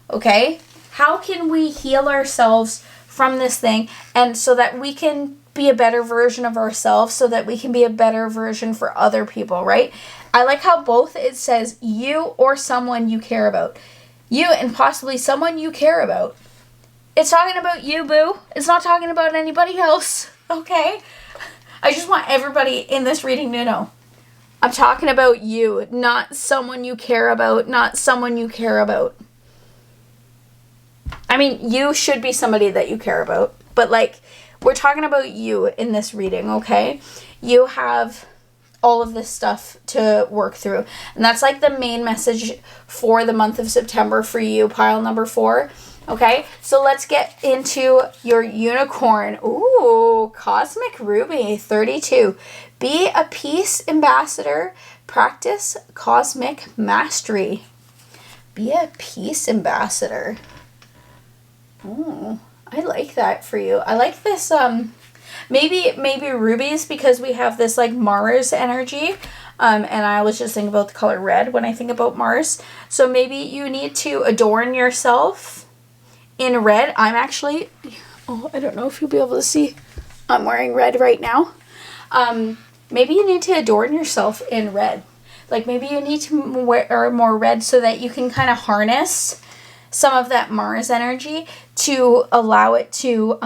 Speaker 1: Okay? How can we heal ourselves from this thing, and so that we can be a better version of ourselves, so that we can be a better version for other people, right? I like how both it says you or someone you care about. You and possibly someone you care about. It's talking about you, boo. It's not talking about anybody else, okay? I just want everybody in this reading to know. I'm talking about you, not someone you care about, not someone you care about. I mean, you should be somebody that you care about, but like, we're talking about you in this reading, okay? You have all of this stuff to work through, and that's like the main message for the month of September for you, pile number 4. Okay, so let's get into your unicorn. Ooh, Cosmic Ruby 32. Be a peace ambassador. Practice cosmic mastery. Be a peace ambassador. Ooh, I like that for you. I like this, maybe rubies, because we have this like Mars energy. And I always just think about the color red when I think about Mars. So maybe you need to adorn yourself in red. I'm actually, I don't know if you'll be able to see, I'm wearing red right now. Maybe you need to adorn yourself in red. Like, maybe you need to wear more red so that you can kind of harness some of that Mars energy to allow it to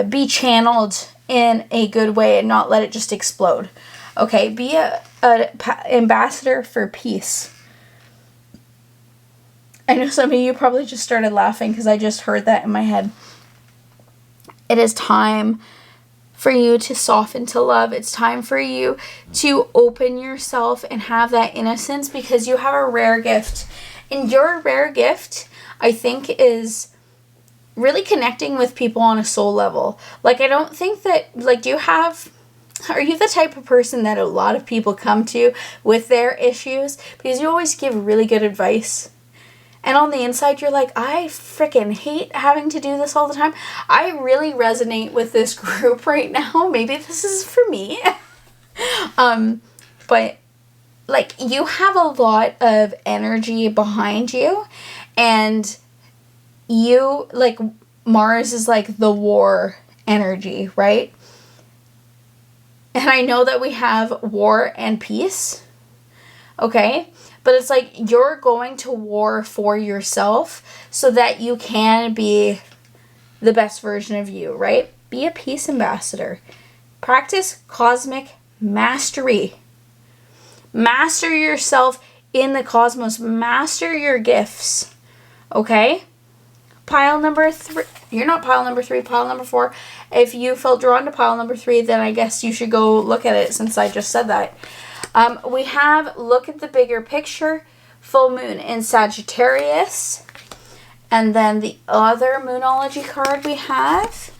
Speaker 1: be channeled in a good way and not let it just explode. Okay, be a ambassador for peace. I know some of you probably just started laughing because I just heard that in my head. It is time for you to soften to love. It's time for you to open yourself and have that innocence, because you have a rare gift. And your rare gift, I think, is really connecting with people on a soul level. Like, I don't think that, like, are you the type of person that a lot of people come to with their issues? Because you always give really good advice. And on the inside, you're like, I freaking hate having to do this all the time. I really resonate with this group right now. Maybe this is for me. But, like, you have a lot of energy behind you. And you, like, Mars is like the war energy, right? And I know that we have war and peace. Okay? But it's like you're going to war for yourself so that you can be the best version of you, right? Be a peace ambassador. Practice cosmic mastery. Master yourself in the cosmos. Master your gifts. Okay? Pile number 3. You're not pile number 3, pile number 4. If you felt drawn to pile number 3, then I guess you should go look at it, since I just said that. We have look at the bigger picture, full moon in Sagittarius. And then the other Moonology card we have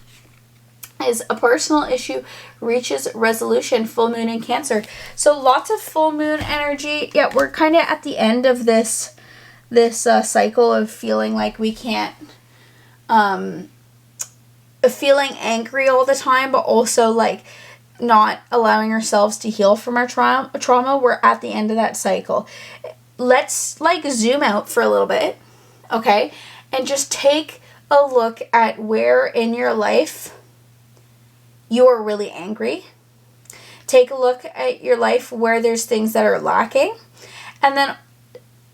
Speaker 1: is a personal issue reaches resolution, full moon in Cancer. So lots of full moon energy. Yeah, we're kind of at the end of this cycle of feeling like we can't, feeling angry all the time, but also like not allowing ourselves to heal from our trauma. We're at the end of that cycle. Let's like zoom out for a little bit, okay? And just take a look at where in your life you are really angry. Take a look at your life where there's things that are lacking. And then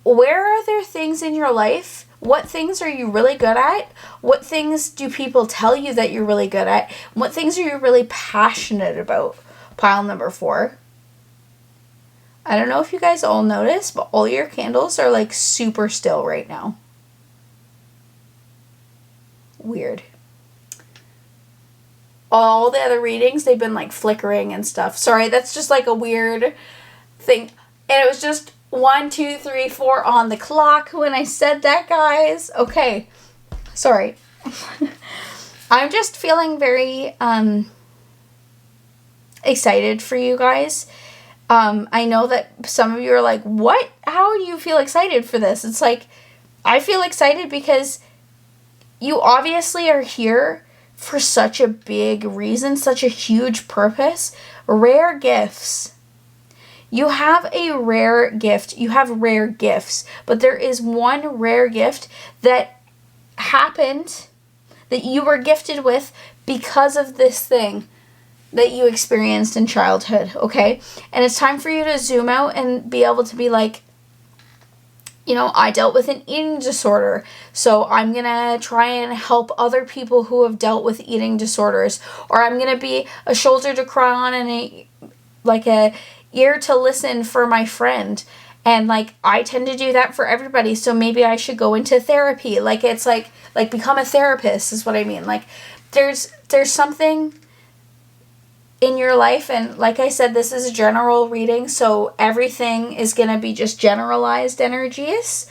Speaker 1: where are there things in your life? What things are you really good at? What things do people tell you that you're really good at? What things are you really passionate about? Pile number 4. I don't know if you guys all notice, but all your candles are like super still right now. Weird. All the other readings, they've been like flickering and stuff. Sorry, that's just like a weird thing. And it was just 1, 2, 3, 4 on the clock when I said that, guys. Okay. Sorry. I'm just feeling very excited for you guys. I know that some of you are like, what? How do you feel excited for this? It's like, I feel excited because you obviously are here for such a big reason, such a huge purpose. Rare gifts. You have a rare gift. You have rare gifts. But there is one rare gift that happened, that you were gifted with because of this thing that you experienced in childhood, okay? And it's time for you to zoom out and be able to be like, you know, I dealt with an eating disorder, so I'm going to try and help other people who have dealt with eating disorders. Or I'm going to be a shoulder to cry on and a ear to listen for my friend. And like, I tend to do that for everybody, so maybe I should go into therapy. Like, it's like become a therapist is what I mean. Like, there's something in your life, and like I said, this is a general reading, so everything is going to be just generalized energies.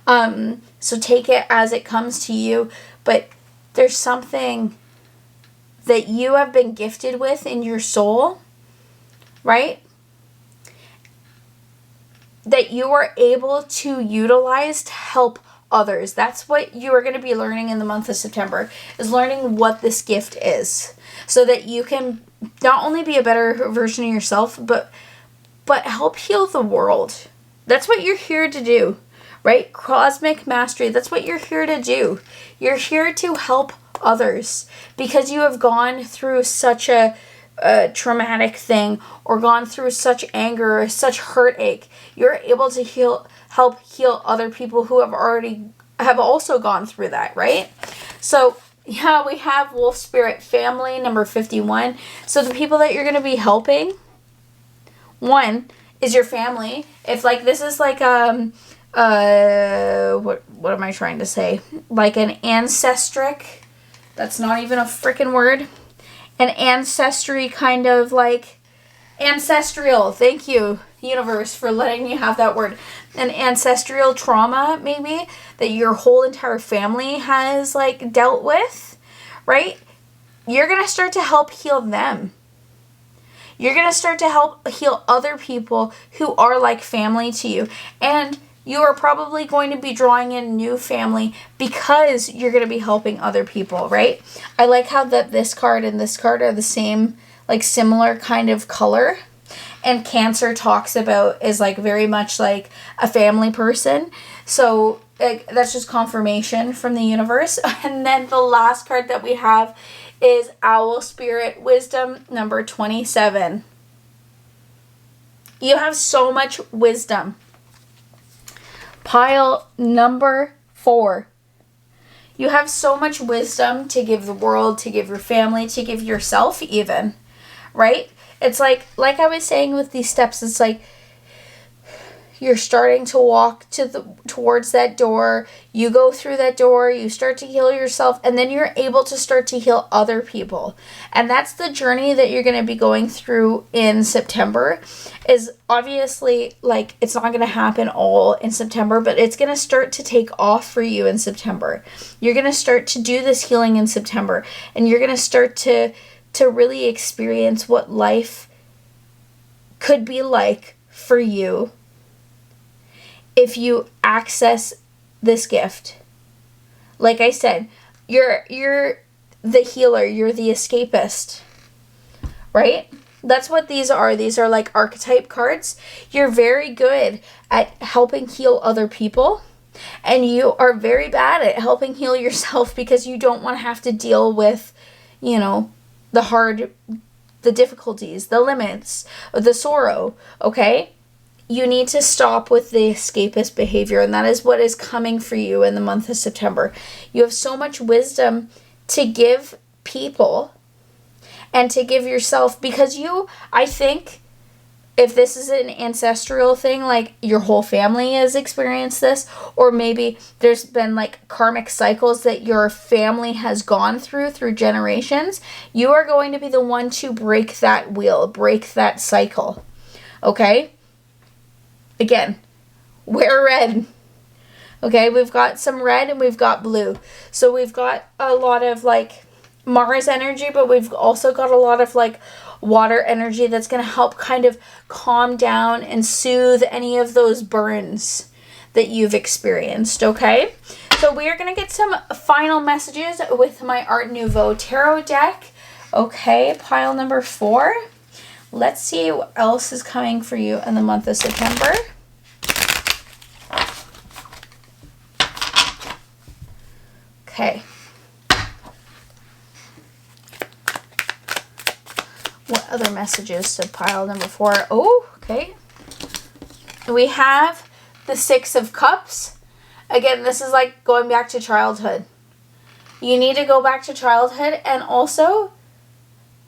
Speaker 1: So take it as it comes to you, but there's something that you have been gifted with in your soul, right? That you are able to utilize to help others. That's what you are going to be learning in the month of September, is learning what this gift is, so that you can not only be a better version of yourself, but help heal the world. That's what you're here to do, right? Cosmic mastery. That's what you're here to do. You're here to help others because you have gone through such a traumatic thing, or gone through such anger or such heartache. You're able to help heal other people who have also gone through that, right? So yeah, we have Wolf Spirit Family, number 51. So the people that you're going to be helping, one is your family. If like this is like what am I trying to say? Like an ancestric. That's not even a freaking word. An ancestry kind of like ancestral. Thank you, universe, for letting me have that word. An ancestral trauma, maybe, that your whole entire family has like dealt with, right? You're going to start to help heal them. You're going to start to help heal other people who are like family to you. And you are probably going to be drawing in new family because you're going to be helping other people, right? I like how this card and this card are the same, like similar kind of color. And Cancer talks about is like very much like a family person. So that's just confirmation from the universe. And then the last card that we have is Owl Spirit Wisdom, number 27. You have so much wisdom. Pile number 4. You have so much wisdom to give the world, to give your family, to give yourself even, right? It's like I was saying with these steps, it's like you're starting to walk towards that door. You go through that door, you start to heal yourself, and then you're able to start to heal other people. And that's the journey that you're going to be going through in September. Is obviously, like, it's not going to happen all in September, but it's going to start to take off for you in September. You're going to start to do this healing in September, and you're going to start to really experience what life could be like for you if you access this gift. Like I said, you're the healer, you're the escapist, right? That's what these are. These are like archetype cards. You're very good at helping heal other people, and you are very bad at helping heal yourself because you don't want to have to deal with, you know, the difficulties, the limits, the sorrow, okay? You need to stop with the escapist behavior, and that is what is coming for you in the month of September. You have so much wisdom to give people and to give yourself, because I think if this is an ancestral thing, like your whole family has experienced this, or maybe there's been like karmic cycles that your family has gone through generations, you are going to be the one to break that wheel, break that cycle, okay? Again, wear red. Okay, we've got some red and we've got blue. So we've got a lot of like Mars energy, but we've also got a lot of like water energy that's going to help kind of calm down and soothe any of those burns that you've experienced, okay? So we are going to get some final messages with my Art Nouveau tarot deck. Okay, pile number 4. Let's see what else is coming for you in the month of September. Okay. What other messages to pile number 4? Oh, okay. We have the 6 of Cups. Again, this is like going back to childhood. You need to go back to childhood, and also,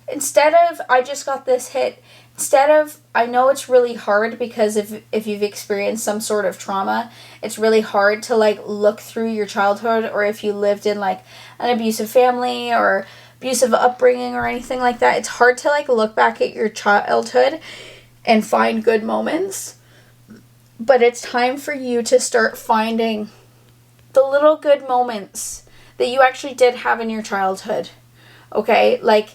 Speaker 1: instead of, I just got this hit, instead of, I know it's really hard because if you've experienced some sort of trauma, it's really hard to like look through your childhood, or if you lived in like an abusive family or abusive upbringing or anything like that, it's hard to like look back at your childhood and find good moments. But it's time for you to start finding the little good moments that you actually did have in your childhood. Okay? Like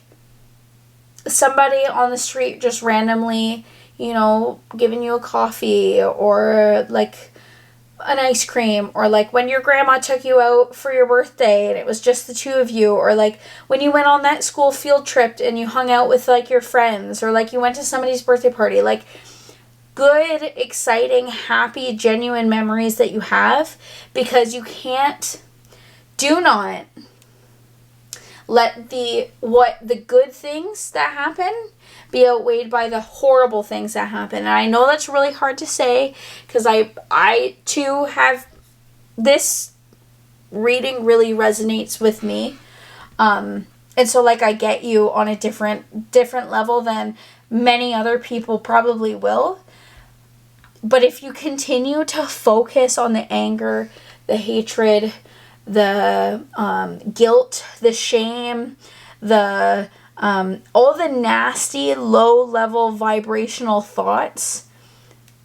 Speaker 1: somebody on the street just randomly, you know, giving you a coffee, or like an ice cream, or like when your grandma took you out for your birthday and it was just the two of you, or like when you went on that school field trip and you hung out with like your friends, or like you went to somebody's birthday party. Like good, exciting, happy, genuine memories that you have, because you do not let the good things that happen be outweighed by the horrible things that happen. And I know that's really hard to say, because I too have, this reading really resonates with me. And so like I get you on a different level than many other people probably will. But if you continue to focus on the anger, the hatred, the guilt, the shame, the all the nasty, low-level vibrational thoughts,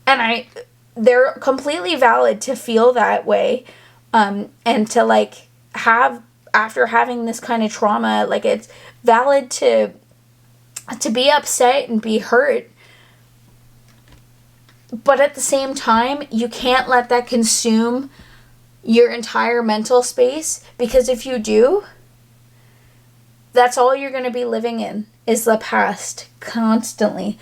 Speaker 1: and they're completely valid to feel that way, and to like have, after having this kind of trauma, like it's valid to be upset and be hurt. But at the same time, you can't let that consume your entire mental space, because if you do, that's all you're going to be living in, is the past, constantly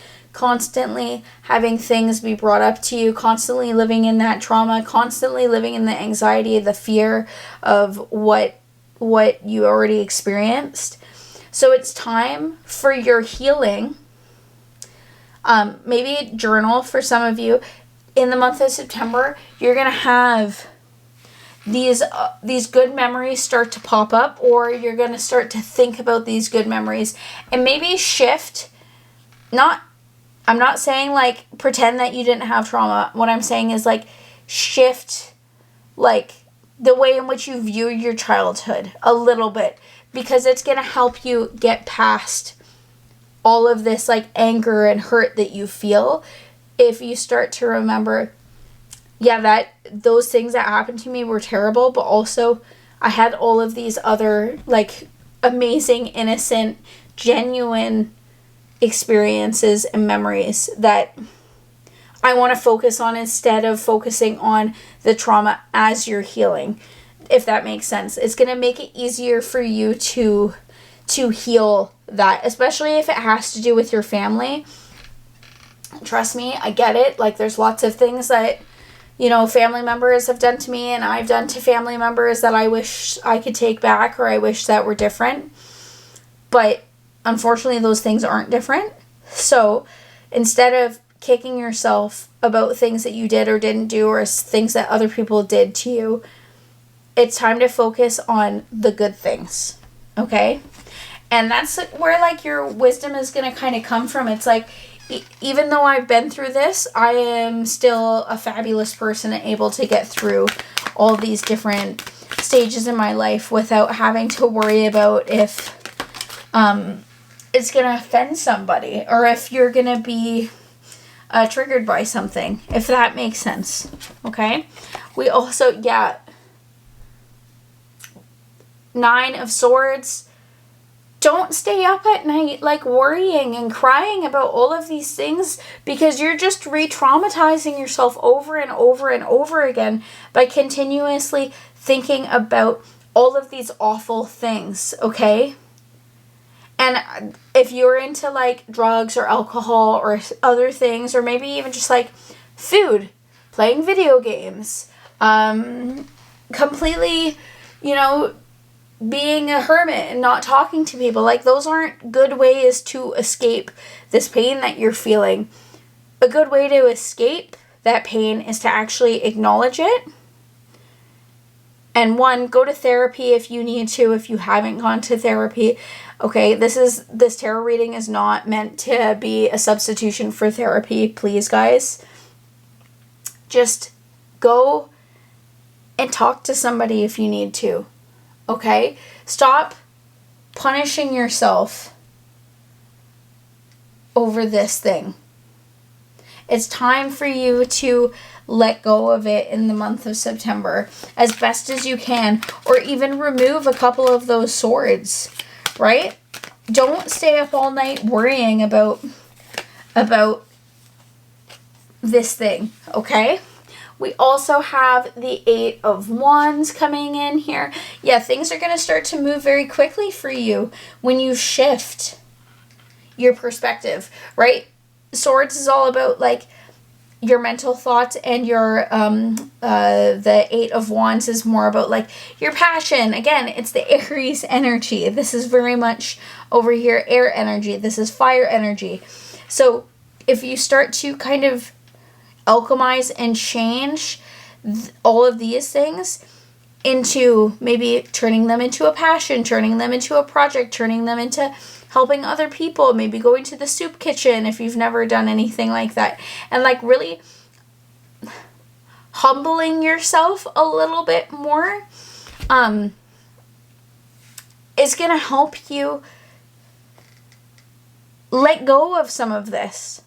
Speaker 1: having things be brought up to you, constantly living in that trauma, constantly living in the anxiety, the fear of what you already experienced. So it's time for your healing. Maybe journal for some of you. In the month of September, you're going to have these good memories start to pop up, or you're going to start to think about these good memories and maybe shift. I'm not saying like pretend that you didn't have trauma. What I'm saying is like shift like the way in which you view your childhood a little bit, because it's going to help you get past all of this like anger and hurt that you feel. If you start to remember, yeah, that those things that happened to me were terrible, but also I had all of these other like amazing, innocent, genuine experiences and memories that I want to focus on, instead of focusing on the trauma as you're healing. If that makes sense. It's going to make it easier for you to heal that, especially if it has to do with your family. Trust me, I get it. Like there's lots of things that, you know, family members have done to me and I've done to family members that I wish I could take back, or I wish that were different. But unfortunately, those things aren't different. So instead of kicking yourself about things that you did or didn't do, or things that other people did to you, it's time to focus on the good things. Okay? And that's where like your wisdom is going to kind of come from. It's like, even though I've been through this, I am still a fabulous person and able to get through all these different stages in my life without having to worry about if it's going to offend somebody, or if you're going to be triggered by something, if that makes sense. Okay? We also, 9 of Swords. don't stay up at night like worrying and crying about all of these things, because you're just re-traumatizing yourself over and over and over again by continuously thinking about all of these awful things, okay? And if you're into like drugs or alcohol or other things, or maybe even just like food, playing video games, completely, you know, being a hermit and not talking to people, like those aren't good ways to escape this pain that you're feeling. A good way to escape that pain is to actually acknowledge it. And one, go to therapy if you need to, if you haven't gone to therapy. Okay, this tarot reading is not meant to be a substitution for therapy, please guys. Just go and talk to somebody if you need to. Okay? Stop punishing yourself over this thing. It's time for you to let go of it in the month of September as best as you can, or even remove a couple of those swords, right? Don't stay up all night worrying about this thing, okay? We also have the 8 of Wands coming in here. Yeah, things are going to start to move very quickly for you when you shift your perspective, right? Swords is all about like your mental thoughts, and your the 8 of Wands is more about like your passion. Again, it's the Aries energy. This is very much over here air energy. This is fire energy. So if you start to kind of alchemize and change all of these things into maybe turning them into a passion, turning them into a project, turning them into helping other people, maybe going to the soup kitchen if you've never done anything like that, and like really humbling yourself a little bit more is going to help you let go of some of this.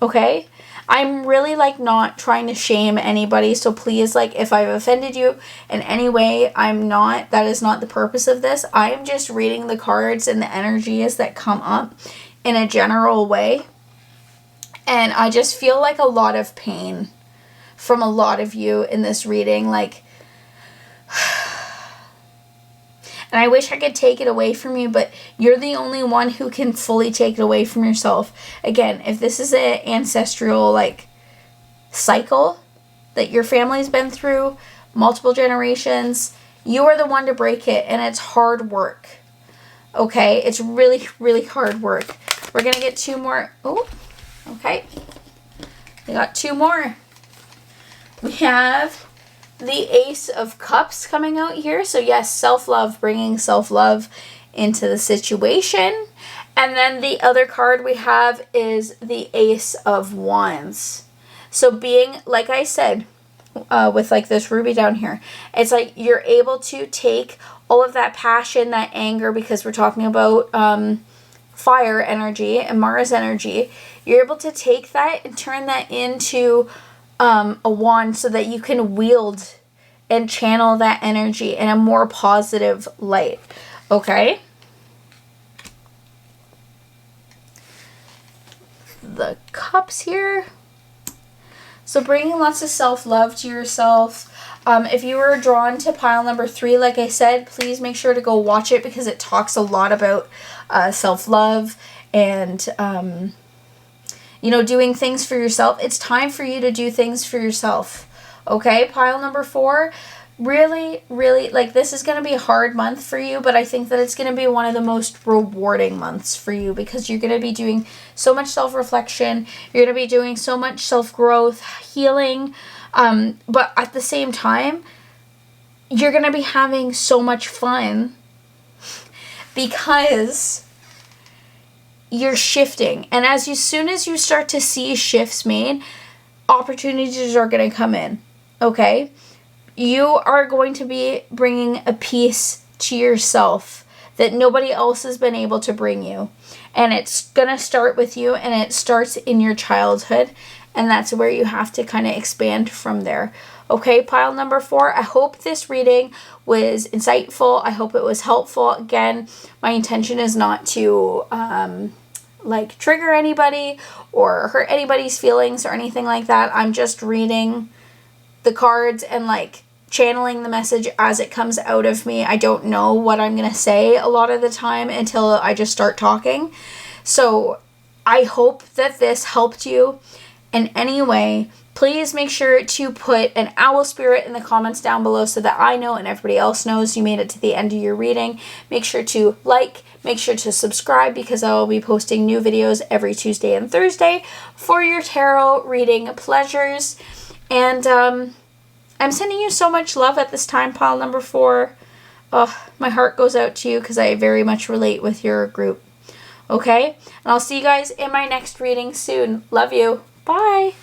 Speaker 1: Okay? I'm really like not trying to shame anybody, so please, like, if I've offended you in any way, that is not the purpose of this. I am just reading the cards and the energies that come up in a general way. And I just feel like a lot of pain from a lot of you in this reading, like, and I wish I could take it away from you, but you're the only one who can fully take it away from yourself. Again, if this is an ancestral, like, cycle that your family's been through, multiple generations, you are the one to break it, and it's hard work. Okay? It's really, really hard work. We're going to get 2 more. Oh, okay. We got 2 more. We have the Ace of Cups coming out here. So yes, self-love, bringing self-love into the situation. And then the other card we have is the Ace of Wands. So being, like I said, with like this ruby down here, it's like you're able to take all of that passion, that anger, because we're talking about fire energy and Mars energy. You're able to take that and turn that into a wand so that you can wield and channel that energy in a more positive light. Okay? The cups here. So bringing lots of self-love to yourself. If you were drawn to pile number 3, like I said, please make sure to go watch it, because it talks a lot about self-love and you know, doing things for yourself. It's time for you to do things for yourself. Okay, pile number 4, really, really, like, this is going to be a hard month for you, but I think that it's going to be one of the most rewarding months for you, because you're going to be doing so much self-reflection. You're going to be doing so much self-growth, healing, but at the same time, you're going to be having so much fun because you're shifting. And as soon as you start to see shifts made, opportunities are going to come in. Okay? You are going to be bringing a peace to yourself that nobody else has been able to bring you. And it's going to start with you, and it starts in your childhood. And that's where you have to kind of expand from there. Okay, pile number 4, I hope this reading was insightful. I hope it was helpful. Again, my intention is not to like trigger anybody or hurt anybody's feelings or anything like that. I'm just reading the cards and like channeling the message as it comes out of me. I don't know what I'm going to say a lot of the time until I just start talking. So I hope that this helped you in any way. Please make sure to put an owl spirit in the comments down below so that I know and everybody else knows you made it to the end of your reading. Make sure to like, make sure to subscribe because I will be posting new videos every Tuesday and Thursday for your tarot reading pleasures. And I'm sending you so much love at this time, pile number 4. Oh, my heart goes out to you because I very much relate with your group. Okay? And I'll see you guys in my next reading soon. Love you. Bye.